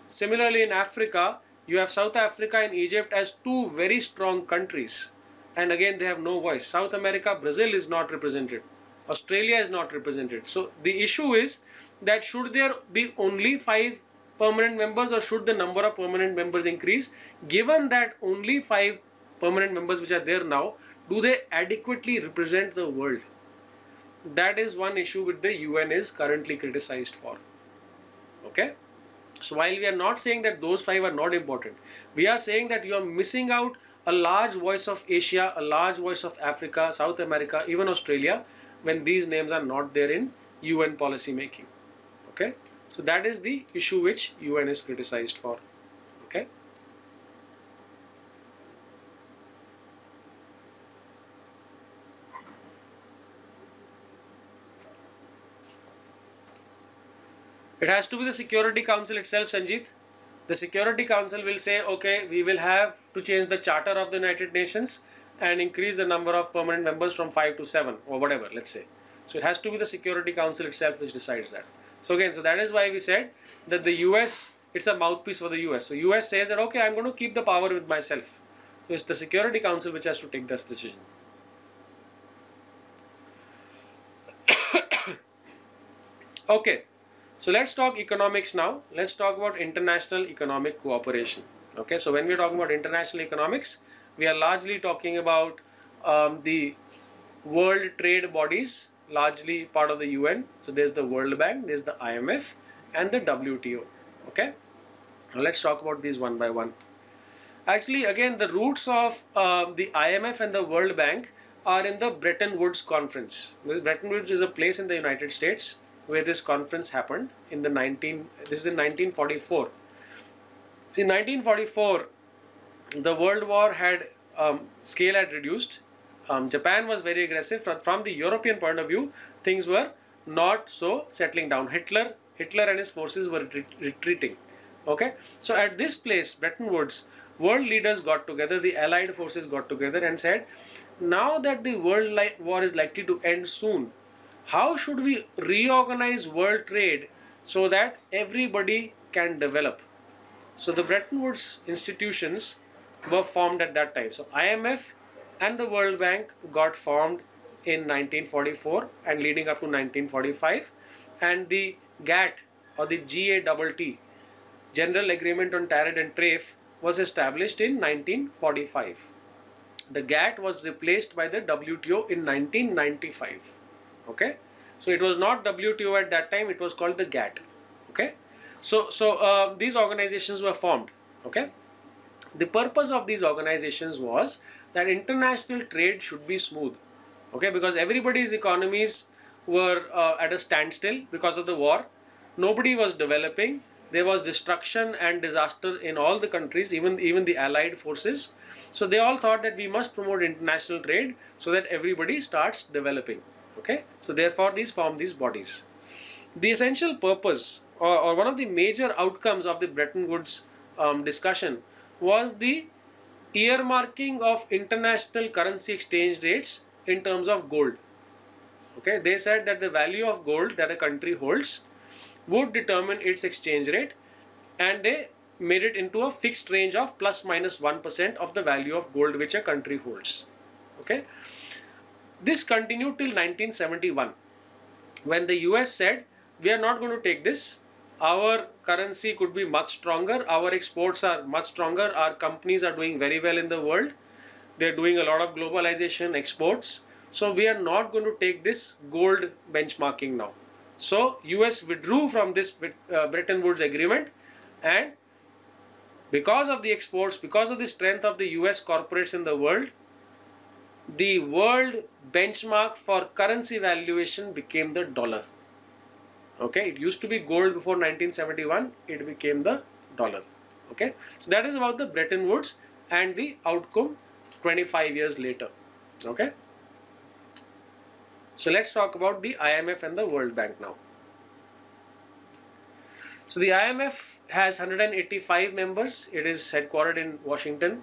Similarly, in Africa, you have South Africa and Egypt as two very strong countries, and again they have no voice. South America, Brazil is not represented. Australia is not represented. So the issue is that should there be only 5 permanent members or should the number of permanent members increase? Given that only 5 permanent members which are there now, do they adequately represent the world? That is one issue which the UN is currently criticized for, okay? So while we are not saying that those 5 are not important, we are saying that you are missing out a large voice of Asia, a large voice of Africa, South America, even Australia, when these names are not there in UN policy making, okay? So that is the issue which UN is criticized for, okay? It has to be the Security Council itself, Sanjeev. The Security Council will say, okay, we will have to change the Charter of the United Nations and increase the number of permanent members from 5 to 7 or whatever, let's say. So it has to be the Security Council itself which decides that. So again, so that is why we said that the US, it's a mouthpiece for the US. So US says that, okay, I'm going to keep the power with myself. So it's the Security Council which has to take this decision. Okay. So let's talk economics now. Let's talk about international economic cooperation. Okay, so when we're talking about international economics, we are largely talking about the world trade bodies, largely part of the UN. So there's the World Bank, there's the IMF, and the WTO. Okay, now let's talk about these one by one. Actually, again, the roots of the IMF and the World Bank are in the Bretton Woods Conference. This Bretton Woods is a place in the United States where this conference happened in the this is in 1944. In 1944, the World War had scale had reduced. Japan was very aggressive. From the European point of view, things were not so settling down. Hitler and his forces were retreating. Okay, so at this place, Bretton Woods, world leaders got together, the Allied forces got together and said, now that the world war is likely to end soon, how should we reorganize world trade so that everybody can develop? So the Bretton Woods institutions were formed at that time. So IMF and the World Bank got formed in 1944 and leading up to 1945, and the GATT or the GATT, General Agreement on Trade and Tariff, was established in 1945. The GATT was replaced by the WTO in 1995. Okay, so it was not WTO at that time, it was called the GATT. Okay, so these organizations were formed. Okay, the purpose of these organizations was that international trade should be smooth. Okay, because everybody's economies were at a standstill because of the war. Nobody was developing. There was destruction and disaster in all the countries, even the Allied forces. So they all thought that we must promote international trade so that everybody starts developing. Okay, so therefore form these bodies. The essential purpose or one of the major outcomes of the Bretton Woods discussion was the earmarking of international currency exchange rates in terms of gold. Okay, they said that the value of gold that a country holds would determine its exchange rate, and they made it into a fixed range of plus minus 1% of the value of gold which a country holds. Okay, this continued till 1971 when the US said, we are not going to take this. Our currency could be much stronger. Our exports are much stronger. Our companies are doing very well in the world. They're doing a lot of globalization exports. So we are not going to take this gold benchmarking now. So US withdrew from this Bretton Woods agreement, and because of the exports, because of the strength of the US corporates in the world benchmark for currency valuation became the dollar. Okay, it used to be gold before 1971, it became the dollar. Okay, so that is about the Bretton Woods and the outcome 25 years later. Okay, so let's talk about the IMF and the World Bank now. So the IMF has 185 members. It is headquartered in Washington.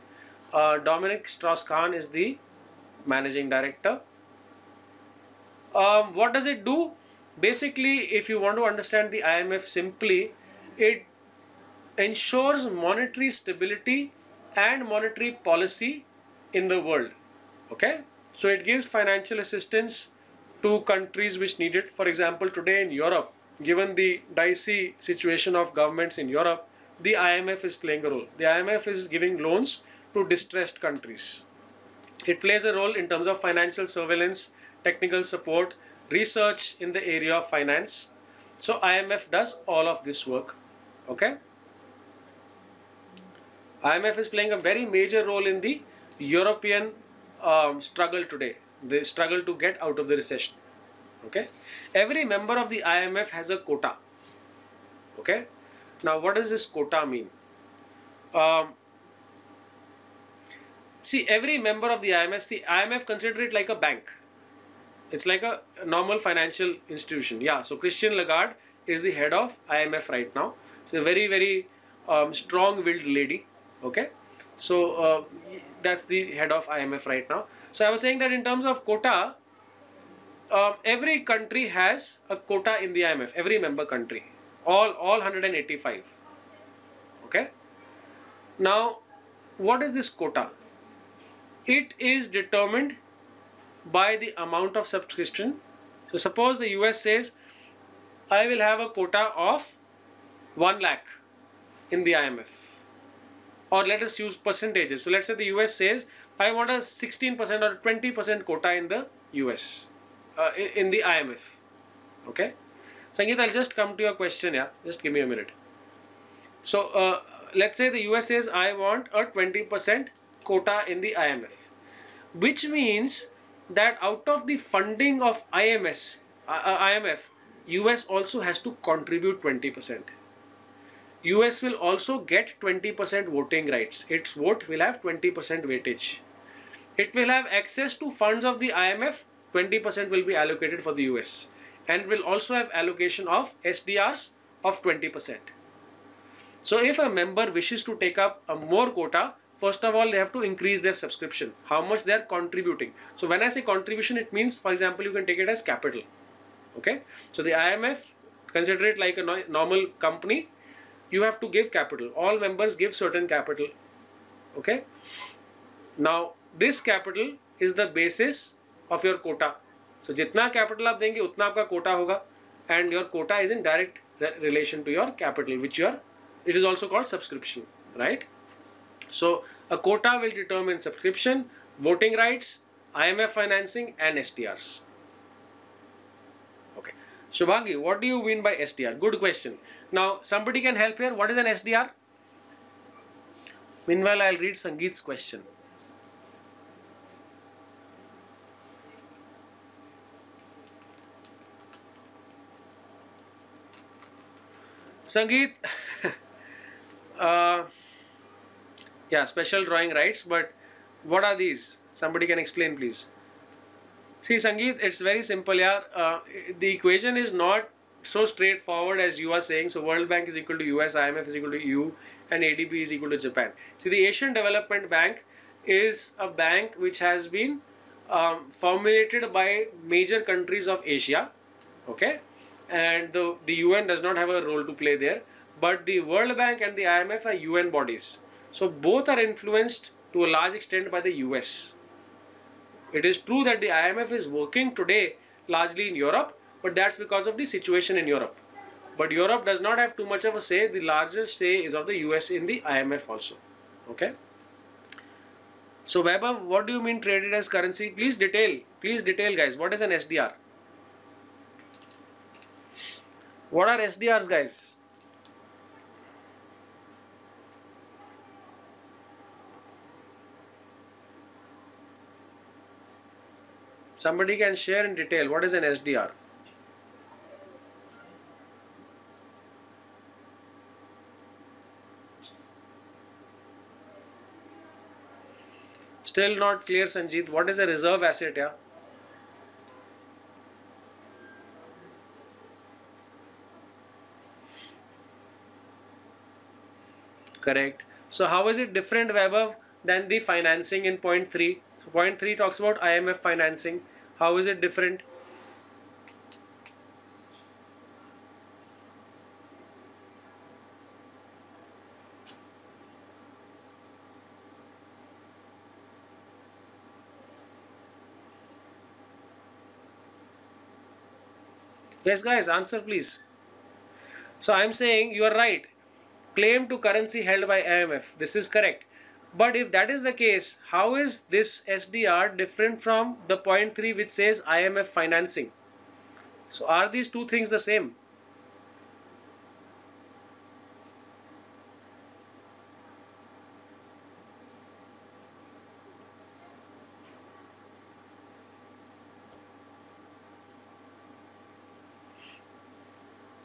Dominic Strauss-Kahn is the managing director. What does it do? Basically, if you want to understand the IMF simply, it ensures monetary stability and monetary policy in the world. Okay, so it gives financial assistance to countries which need it. For example, today in Europe, given the dicey situation of governments in Europe, the IMF is playing a role. The IMF is giving loans to distressed countries. It plays a role in terms of financial surveillance, technical support, research in the area of finance. So IMF does all of this work. Okay, IMF is playing a very major role in the European struggle today, the struggle to get out of the recession. Okay, every member of the IMF has a quota. Okay, now what does this quota mean? See, every member of the IMF consider it like a bank. It's like a normal financial institution. Yeah, so Christine Lagarde is the head of IMF right now. She's a very, very strong-willed lady. Okay, so that's the head of IMF right now. So I was saying that in terms of quota, every country has a quota in the IMF, every member country, all 185. Okay, now what is this quota? It is determined by the amount of subscription. So suppose the US says, I will have a quota of 1 lakh in the IMF. Or let us use percentages. So let's say the US says, I want a 16% or 20% quota in the US, in the IMF. Okay. Sangeet, I'll just come to your question. Yeah, just give me a minute. So let's say the US says I want a 20% quota in the IMF, which means that out of the funding of IMF, US also has to contribute 20%. US will also get 20% voting rights. Its vote will have 20% weightage. It will have access to funds of the IMF. 20% will be allocated for the US, and will also have allocation of SDRs of 20%. So if a member wishes to take up a more quota, first of all, they have to increase their subscription, how much they are contributing. So when I say contribution, it means, for example, you can take it as capital. Okay. So the IMF, consider it like a normal company. You have to give capital. All members give certain capital. Okay. Now, this capital is the basis of your quota. So जितना capital आप देंगे उतना आपका quota होगा, and your quota is in direct relation to your capital, which it is also called subscription, right? So a quota will determine subscription, voting rights, IMF financing, and SDRs. Okay. Shubhangi, what do you mean by SDR? Good question. Now somebody can help here. What is an SDR? Meanwhile, I'll read Sangeet's question. Sangeet, yeah, special drawing rights, but what are these? Somebody can explain, please. See, Sangeet, it's very simple, yeah. The equation is not so straightforward as you are saying. So World Bank is equal to US, IMF is equal to EU, and ADB is equal to Japan. See, the Asian Development Bank is a bank which has been formulated by major countries of Asia, okay? And the UN does not have a role to play there, but the World Bank and the IMF are UN bodies. So both are influenced to a large extent by the US. It is true that the IMF is working today largely in Europe, but that's because of the situation in Europe. But Europe does not have too much of a say. The largest say is of the US in the IMF also. Okay. So Vaibhav, what do you mean traded as currency? Please detail guys. What is an SDR? What are SDRs, guys? Somebody can share in detail. What is an SDR? Still not clear, Sanjeet. What is a reserve asset? Yeah. Correct. So how is it different, Vaibhav, than the financing in point 3? So point 3 talks about IMF financing. How is it different? Yes, guys, answer please. So I am saying you are right. Claim to currency held by IMF. This is correct. But if that is the case, how is this SDR different from the point 3 which says IMF financing? So are these two things the same?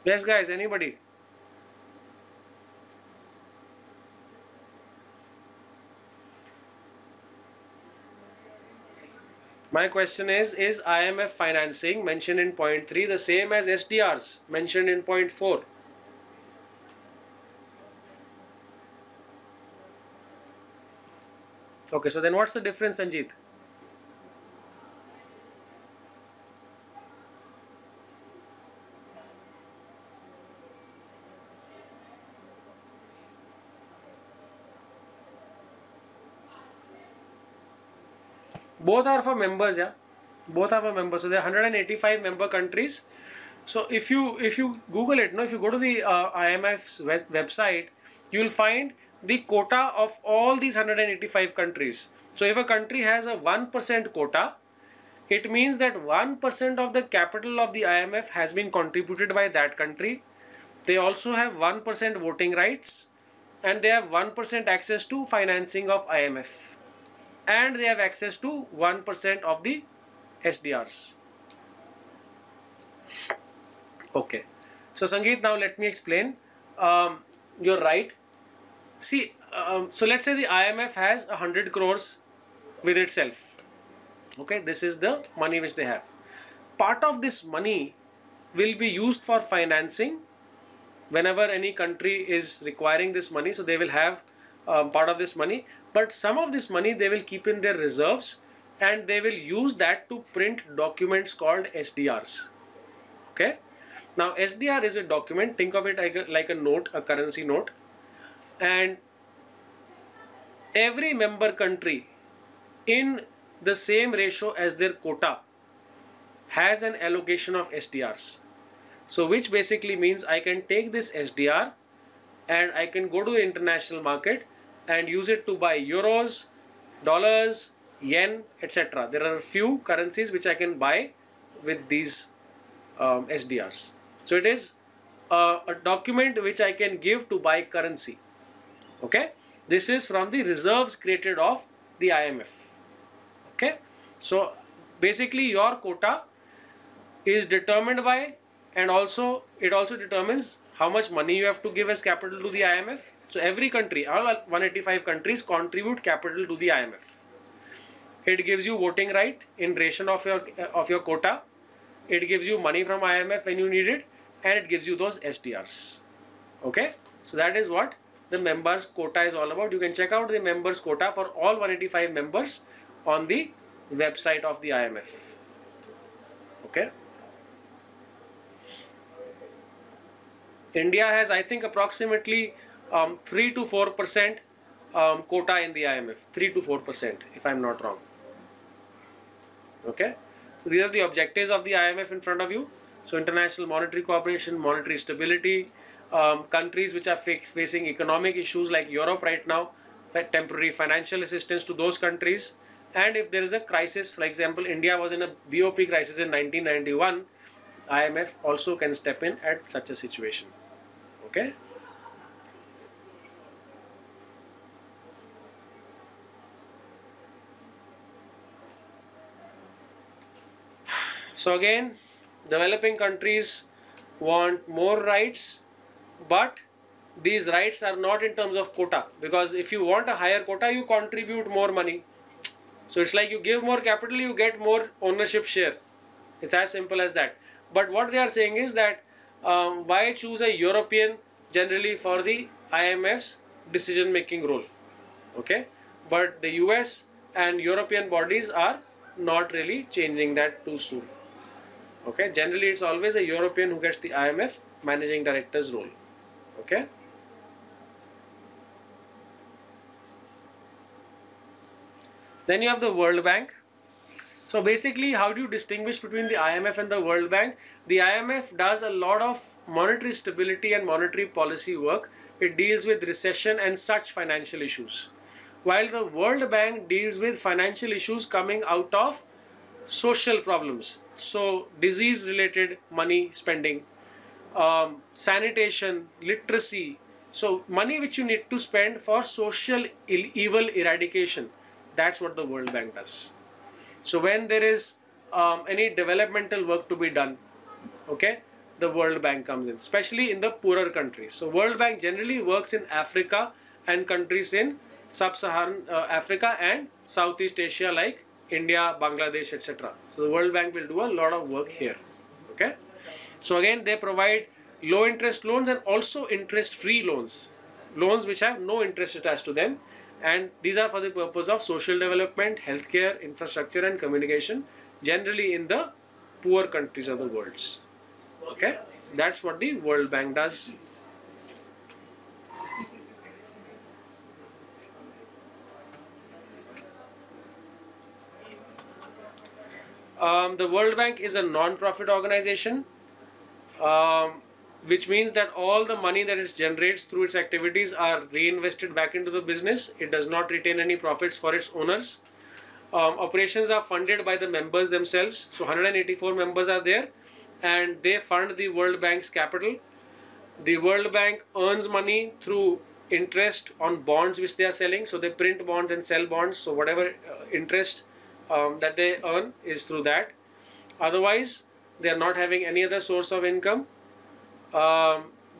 Yes, guys, anybody? My question is IMF financing mentioned in point 3 the same as SDRs mentioned in point 4? Okay, so then what's the difference, Sanjeet? Both are for members, yeah. Both are for members. So there are 185 member countries. So if you Google it, if you go to the IMF's website, you will find the quota of all these 185 countries. So if a country has a 1% quota, It means that 1% of the capital of the IMF has been contributed by that country. They also have 1% voting rights, and they have 1% access to financing of IMF, and they have access to 1% of the SDRs. Okay, so Sangeet, now let me explain. You're right. See, so let's say the IMF has 100 crores with itself. Okay, this is the money which they have. Part of this money will be used for financing whenever any country is requiring this money. So they will have part of this money, but some of this money they will keep in their reserves, and they will use that to print documents called SDRs. Okay, now SDR is a document. Think of it like a note, a currency note, and every member country in the same ratio as their quota has an allocation of SDRs. So which basically means I can take this SDR and I can go to the international market and use it to buy euros, dollars, yen, etc. There are a few currencies which I can buy with these SDRs. So it is a document which I can give to buy currency. Okay, this is from the reserves created of the IMF. Okay, so basically your quota is determined by, and also it also determines how much money you have to give as capital to the IMF. So every country, all 185 countries contribute capital to the IMF. It gives you voting right in ration of your quota. It gives you money from IMF when you need it, and it gives you those SDRs. Okay, so that is what the members quota is all about. You can check out the members quota for all 185 members on the website of the IMF. Okay. India has, I think, approximately 3 to 4% quota in the IMF. 3 to 4%, if I'm not wrong. Okay. So these are the objectives of the IMF in front of you. So international monetary cooperation, monetary stability, countries which are facing economic issues like Europe right now, temporary financial assistance to those countries. And if there is a crisis, like example, India was in a BOP crisis in 1991, IMF also can step in at such a situation. Okay. So again, developing countries want more rights, but these rights are not in terms of quota, because if you want a higher quota, you contribute more money. So it's like you give more capital, you get more ownership share. It's as simple as that. But what they are saying is that why choose a European generally for the IMF's decision making role? Okay, but the US and European bodies are not really changing that too soon. Okay, generally it's always a European who gets the IMF managing director's role. Okay. Then you have the World Bank. So basically, how do you distinguish between the IMF and the World Bank? The IMF does a lot of monetary stability and monetary policy work. It deals with recession and such financial issues, while the World Bank deals with financial issues coming out of social problems. So disease related money spending, sanitation, literacy. So money which you need to spend for social evil eradication. That's what the World Bank does. So when there is any developmental work to be done, okay, the World Bank comes in, especially in the poorer countries. So World Bank generally works in Africa and countries in Sub-Saharan Africa and Southeast Asia like India, Bangladesh, etc. So the World Bank will do a lot of work here. Okay. So again, they provide low interest loans and also interest free loans, loans which have no interest attached to them. And these are for the purpose of social development, healthcare, infrastructure and communication, generally in the poor countries of the world. Okay, that's what the World Bank does. The World Bank is a non-profit organization, which means that all the money that it generates through its activities are reinvested back into the business. It does not retain any profits for its owners. Operations are funded by the members themselves. So 184 members are there, and they fund the World Bank's capital. The World Bank earns money through interest on bonds which they are selling. So they print bonds and sell bonds. So whatever interest that they earn is through that. Otherwise, they are not having any other source of income.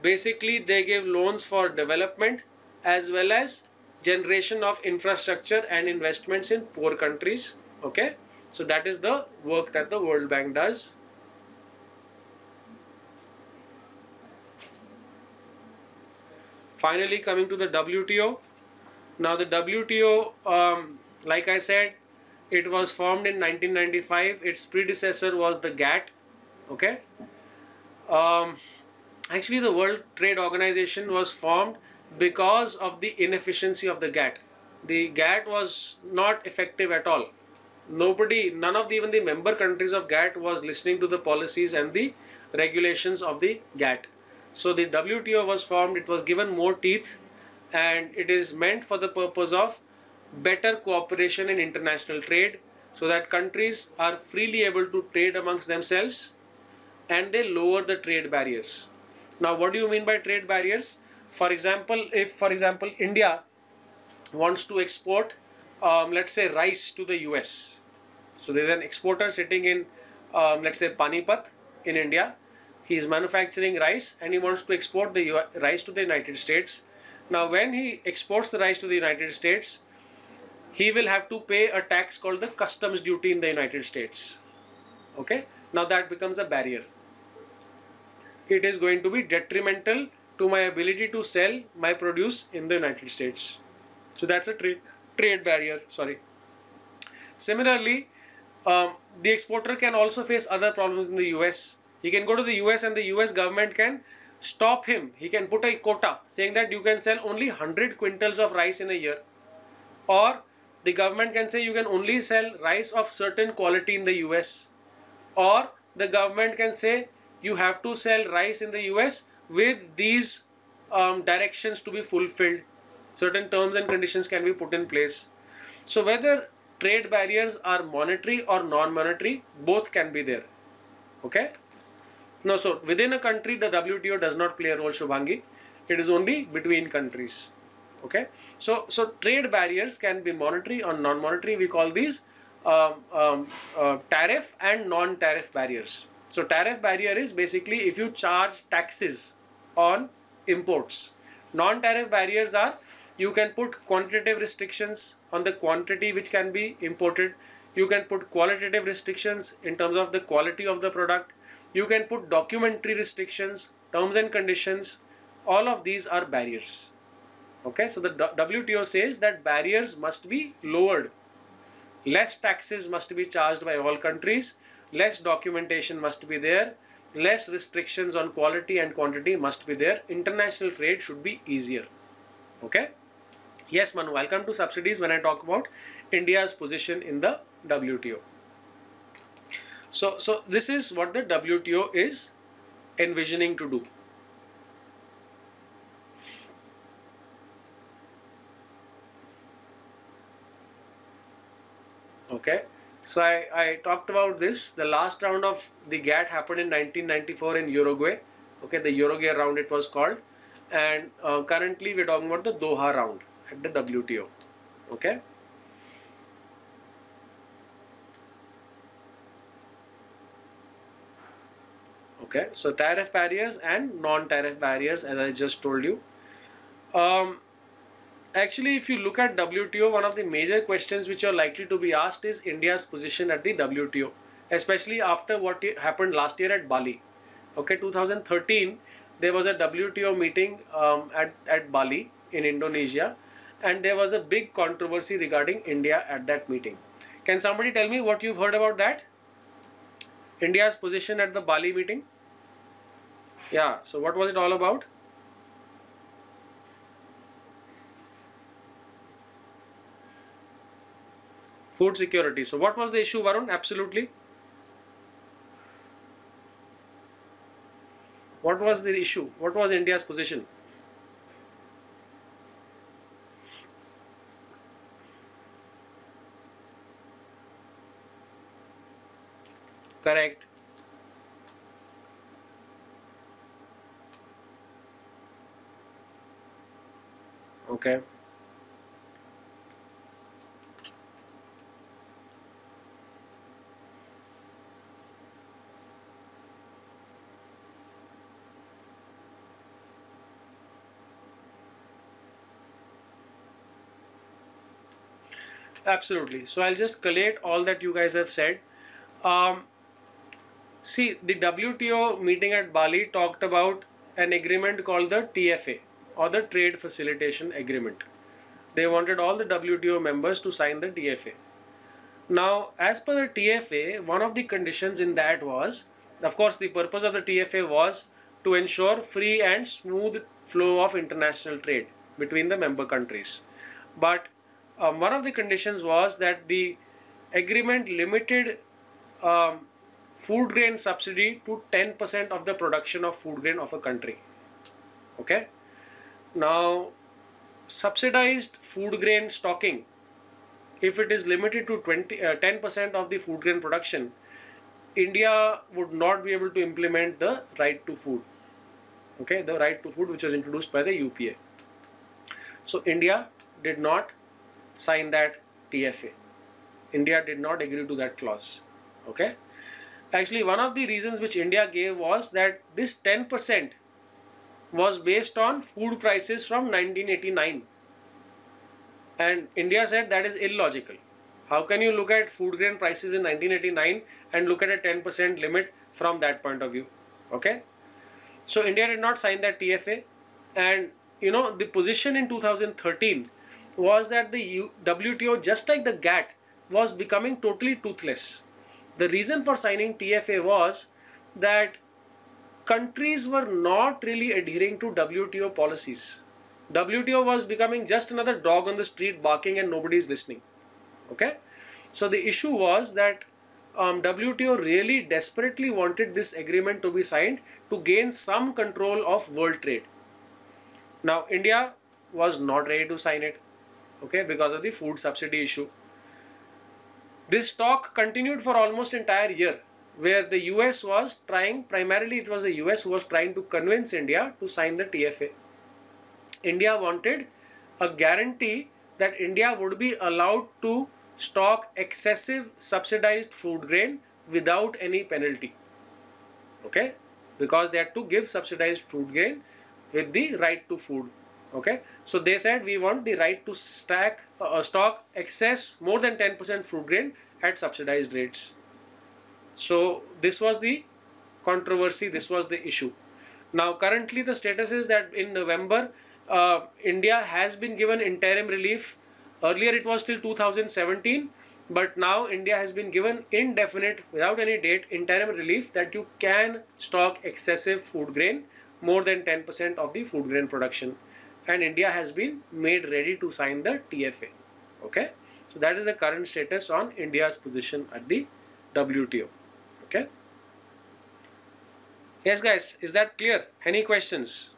Basically, they give loans for development as well as generation of infrastructure and investments in poor countries. Okay, so that is the work that the World Bank does. Finally, coming to the WTO. Now the WTO, like I said, it was formed in 1995. Its predecessor was the GATT. Okay. Actually, the World Trade Organization was formed because of the inefficiency of the GATT. The GATT was not effective at all. None of even the member countries of GATT was listening to the policies and the regulations of the GATT. So the WTO was formed, it was given more teeth, and it is meant for the purpose of better cooperation in international trade, so that countries are freely able to trade amongst themselves and they lower the trade barriers. Now, what do you mean by trade barriers? For example, if India wants to export, let's say, rice to the US. So there's an exporter sitting in, let's say, Panipat in India. He is manufacturing rice and he wants to export the rice to the United States. Now, when he exports the rice to the United States, he will have to pay a tax called the customs duty in the United States. Okay. Now that becomes a barrier. It is going to be detrimental to my ability to sell my produce in the United States. So that's a trade barrier. Sorry. Similarly, the exporter can also face other problems in the US. He can go to the US and the US government can stop him. He can put a quota saying that you can sell only 100 quintals of rice in a year. Or the government can say you can only sell rice of certain quality in the US. Or the government can say you have to sell rice in the US with these directions to be fulfilled. Certain terms and conditions can be put in place. So whether trade barriers are monetary or non-monetary, both can be there. Okay. No, so within a country, the WTO does not play a role, Shubhangi. It is only between countries. Okay. So trade barriers can be monetary or non-monetary. We call these tariff and non-tariff barriers. So tariff barrier is basically if you charge taxes on imports. Non-tariff barriers are you can put quantitative restrictions on the quantity which can be imported. You can put qualitative restrictions in terms of the quality of the product. You can put documentary restrictions, terms and conditions. All of these are barriers. Okay, so the WTO says that barriers must be lowered. Less taxes must be charged by all countries. Less documentation must be there. Less restrictions on quality and quantity must be there. International trade should be easier. Okay. Yes, Manu, I'll come to subsidies when I talk about India's position in the WTO. So this is what the WTO is envisioning to do. Okay, so I talked about this. The last round of the GATT happened in 1994 in Uruguay. Okay, the Uruguay round it was called. And currently we're talking about the Doha round at the WTO. Okay. Okay, so tariff barriers and non-tariff barriers, as I just told you. Actually, if you look at WTO, one of the major questions which are likely to be asked is India's position at the WTO, especially after what happened last year at Bali. Okay, 2013, there was a WTO meeting at Bali in Indonesia, and there was a big controversy regarding India at that meeting. Can somebody tell me what you've heard about that? India's position at the Bali meeting? Yeah, so what was it all about? Food security. So what was the issue, Varun? Absolutely. What was the issue? What was India's position? Correct. Okay. Absolutely. So I'll just collate all that you guys have said. Um, See, the WTO meeting at Bali talked about an agreement called the TFA, or the Trade Facilitation Agreement. They wanted all the WTO members to sign the TFA. Now, as per the TFA, one of the conditions in that was, of course, the purpose of the TFA was to ensure free and smooth flow of international trade between the member countries. But one of the conditions was that the agreement limited um, food grain subsidy to 10% of the production of food grain of a country. Okay. Now, subsidized food grain stocking, if it is limited to 10% of the food grain production, India would not be able to implement the right to food. Okay, the right to food which was introduced by the UPA. So India did not sign that TFA. India did not agree to that clause. Okay. Actually, one of the reasons which India gave was that this 10% was based on food prices from 1989. And India said that is illogical. How can you look at food grain prices in 1989 and look at a 10% limit from that point of view? Okay. So India did not sign that TFA. And the position in 2013 was that the WTO, just like the GATT, was becoming totally toothless. The reason for signing TFA was that countries were not really adhering to WTO policies. WTO was becoming just another dog on the street barking and nobody is listening. Okay. So the issue was that WTO really desperately wanted this agreement to be signed to gain some control of world trade. Now, India was not ready to sign it, okay, because of the food subsidy issue. This talk continued for almost entire year, where the US was trying, primarily it was the US who was trying to convince India to sign the TFA. India wanted a guarantee that India would be allowed to stock excessive subsidized food grain without any penalty. Okay, because they had to give subsidized food grain with the right to food. Okay, so they said we want the right to stock excess more than 10% food grain at subsidized rates. So this was the controversy, this was the issue. Now currently the status is that in November, India has been given interim relief. Earlier it was till 2017, but now India has been given indefinite, without any date, interim relief that you can stock excessive food grain more than 10% of the food grain production. And India has been made ready to sign the TFA. Okay, so that is the current status on India's position at the WTO. Okay. Yes, guys, is that clear? Any questions?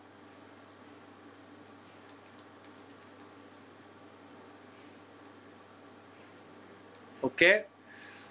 Okay.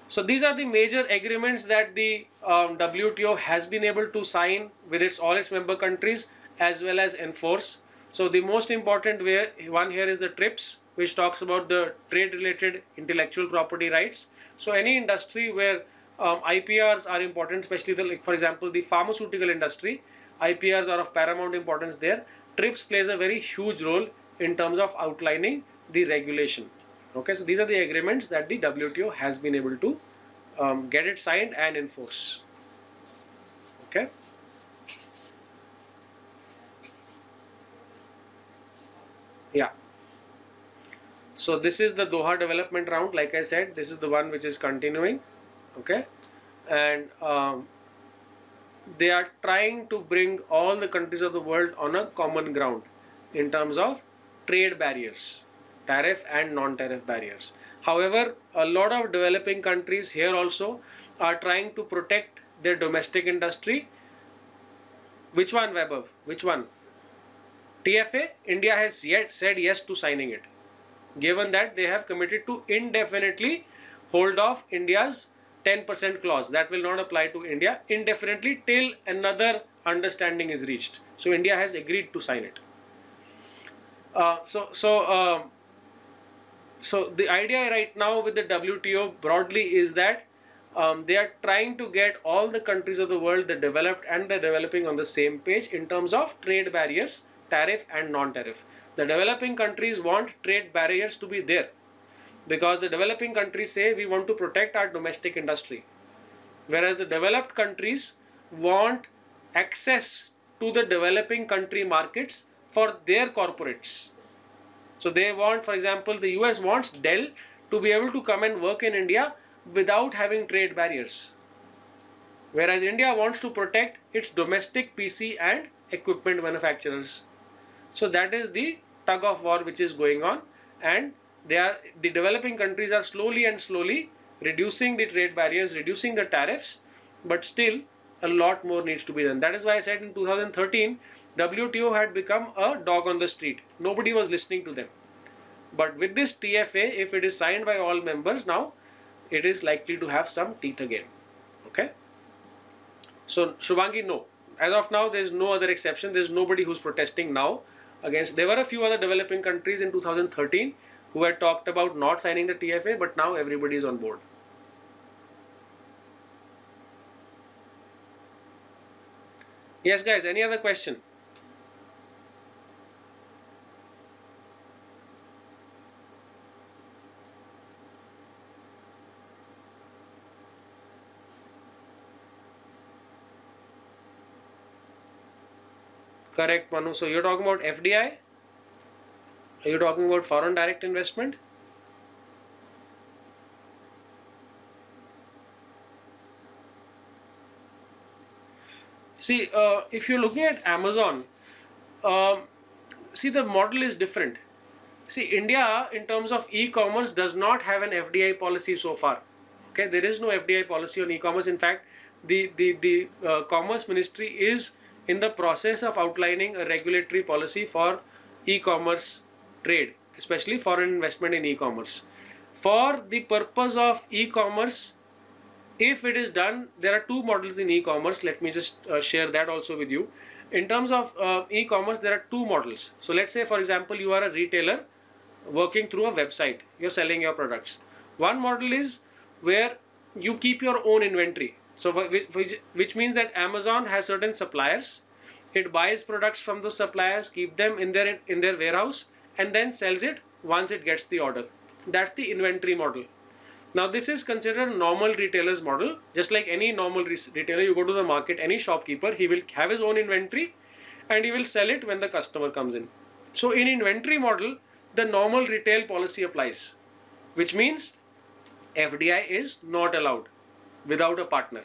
So these are the major agreements that the WTO has been able to sign with all its member countries as well as enforce. So the most important one here is the TRIPS, which talks about the trade-related intellectual property rights. So any industry where IPRs are important, especially for example, the pharmaceutical industry, IPRs are of paramount importance there. TRIPS plays a very huge role in terms of outlining the regulation. Okay, so these are the agreements that the WTO has been able to get it signed and enforce. Okay. Yeah. So this is the Doha development round. Like I said, this is the one which is continuing. Okay. And they are trying to bring all the countries of the world on a common ground in terms of trade barriers, tariff and non-tariff barriers. However, a lot of developing countries here also are trying to protect their domestic industry. Which one, Vaibhav? Which one? TFA? India has yet said yes to signing it, given that they have committed to indefinitely hold off India's 10% clause that will not apply to India indefinitely till another understanding is reached. So India has agreed to sign it. So the idea right now with the WTO broadly is that they are trying to get all the countries of the world, the developed and the developing, on the same page in terms of trade barriers, tariff and non-tariff. The developing countries want trade barriers to be there because the developing countries say we want to protect our domestic industry, whereas the developed countries want access to the developing country markets for their corporates. So they want, for example, the US wants Dell to be able to come and work in India without having trade barriers, whereas India wants to protect its domestic PC and equipment manufacturers. So that is the tug of war which is going on, and the developing countries are slowly reducing the trade barriers, reducing the tariffs, but still a lot more needs to be done. That is why I said in 2013 WTO had become a dog on the street. Nobody was listening to them. But with this TFA, if it is signed by all members, now it is likely to have some teeth again. Okay. So Shubhangi, no. As of now, there is no other exception. There is nobody who is protesting now against. There were a few other developing countries in 2013 who had talked about not signing the TFA, but now everybody is on board. Yes, guys, any other question? Correct, Manu. So you're talking about FDI? Are you talking about foreign direct investment? See, if you're looking at Amazon, see, the model is different. See, India in terms of e-commerce does not have an FDI policy so far. Okay, there is no FDI policy on e-commerce. In fact, the Commerce Ministry is in the process of outlining a regulatory policy for e-commerce trade, especially foreign investment in e-commerce. For the purpose of e-commerce, if it is done, there are two models in e-commerce. Let me just share that also with you. In terms of e-commerce, there are two models. So let's say, for example, you are a retailer working through a website. You're selling your products. One model is where you keep your own inventory. So which means that Amazon has certain suppliers. It buys products from those suppliers, keep them in their warehouse, and then sells it once it gets the order. That's the inventory model. Now this is considered a normal retailer's model. Just like any normal retailer, you go to the market, any shopkeeper, he will have his own inventory and he will sell it when the customer comes in. So in inventory model, the normal retail policy applies, which means FDI is not allowed without a partner.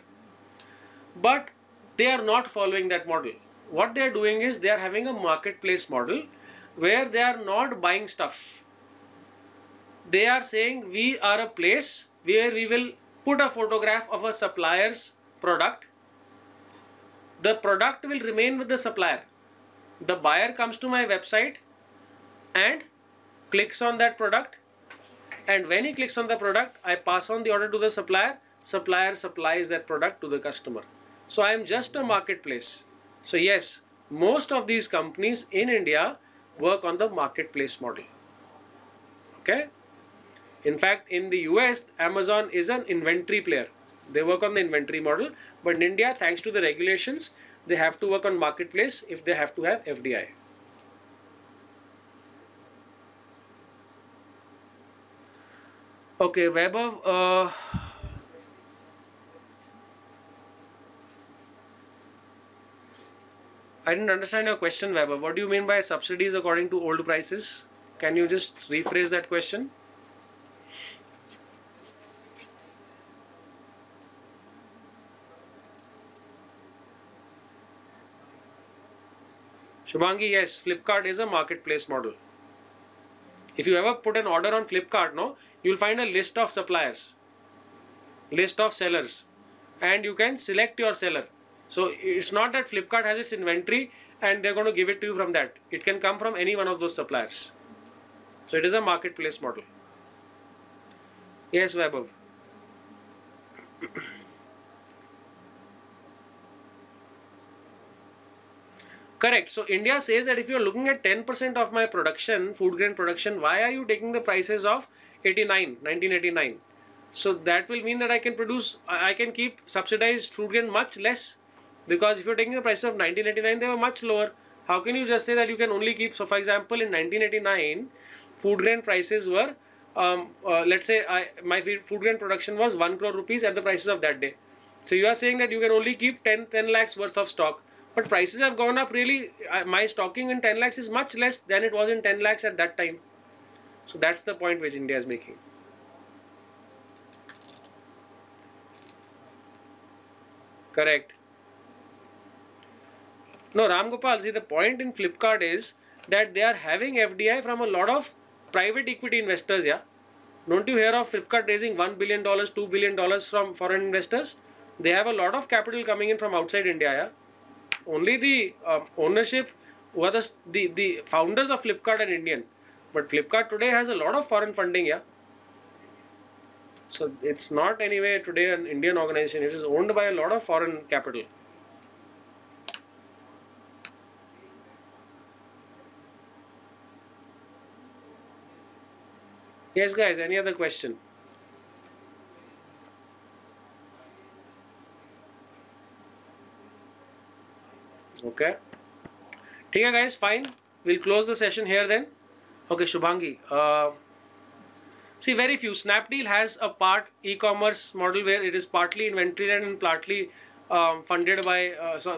But they are not following that model. What they are doing is they are having a marketplace model where they are not buying stuff. They are saying we are a place where we will put a photograph of a supplier's product. The product will remain with the supplier. The buyer comes to my website and clicks on that product, and when he clicks on the product, I pass on the order to the supplier. Supplier supplies that product to the customer. So I am just a marketplace. So yes, most of these companies in India work on the marketplace model. Okay. In fact, in the US, Amazon is an inventory player. They work on the inventory model. But in India, thanks to the regulations, they have to work on marketplace if they have to have FDI. Okay, Vaibhav, I didn't understand your question, Vaibhav. What do you mean by subsidies according to old prices? Can you just rephrase that question? Shubhangi, yes, Flipkart is a marketplace model. If you ever put an order on Flipkart, no, you'll find a list of suppliers, list of sellers, and you can select your seller. So it's not that Flipkart has its inventory and they're going to give it to you from that. It can come from any one of those suppliers. So it is a marketplace model. Yes, Vaibhav. Correct. So India says that if you are looking at 10% of my production, food grain production, why are you taking the prices of 1989? So that will mean that I can keep subsidized food grain much less, because if you're taking the prices of 1989, they were much lower. How can you just say that you can only keep? So for example, in 1989, food grain prices were, let's say my food grain production was 1 crore rupees at the prices of that day. So you are saying that you can only keep 10 lakhs worth of stock. But prices have gone up really. My stocking in 10 lakhs is much less than it was in 10 lakhs at that time. So that's the point which India is making. Correct. No, Ram Gopal, see, the point in Flipkart is that they are having FDI from a lot of private equity investors, yeah. Don't you hear of Flipkart raising $1 billion, $2 billion from foreign investors? They have a lot of capital coming in from outside India, yeah. Only the ownership were the founders of Flipkart and Indian. But Flipkart today has a lot of foreign funding, yeah. So it's not anyway today an Indian organization. It is owned by a lot of foreign capital. Yes, guys, any other question? Okay. Okay, guys, fine. We'll close the session here then. Okay, Shubhangi. See, very few. Snapdeal has a part e-commerce model where it is partly inventory and partly funded by,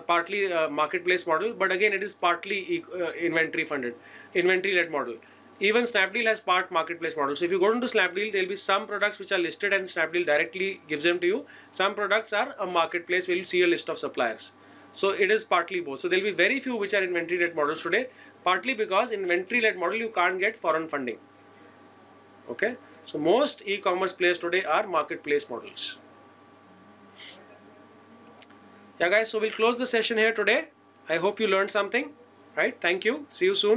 partly marketplace model. But again, it is partly inventory funded, inventory-led model. Even Snapdeal has part marketplace model. So if you go into Snapdeal, there will be some products which are listed and Snapdeal directly gives them to you. Some products are a marketplace where you see a list of suppliers. So it is partly both. So there will be very few which are inventory-led models today, partly because inventory-led model you can't get foreign funding. Okay. So most e-commerce players today are marketplace models. Yeah, guys. So we'll close the session here today. I hope you learned something. Right. Thank you. See you soon.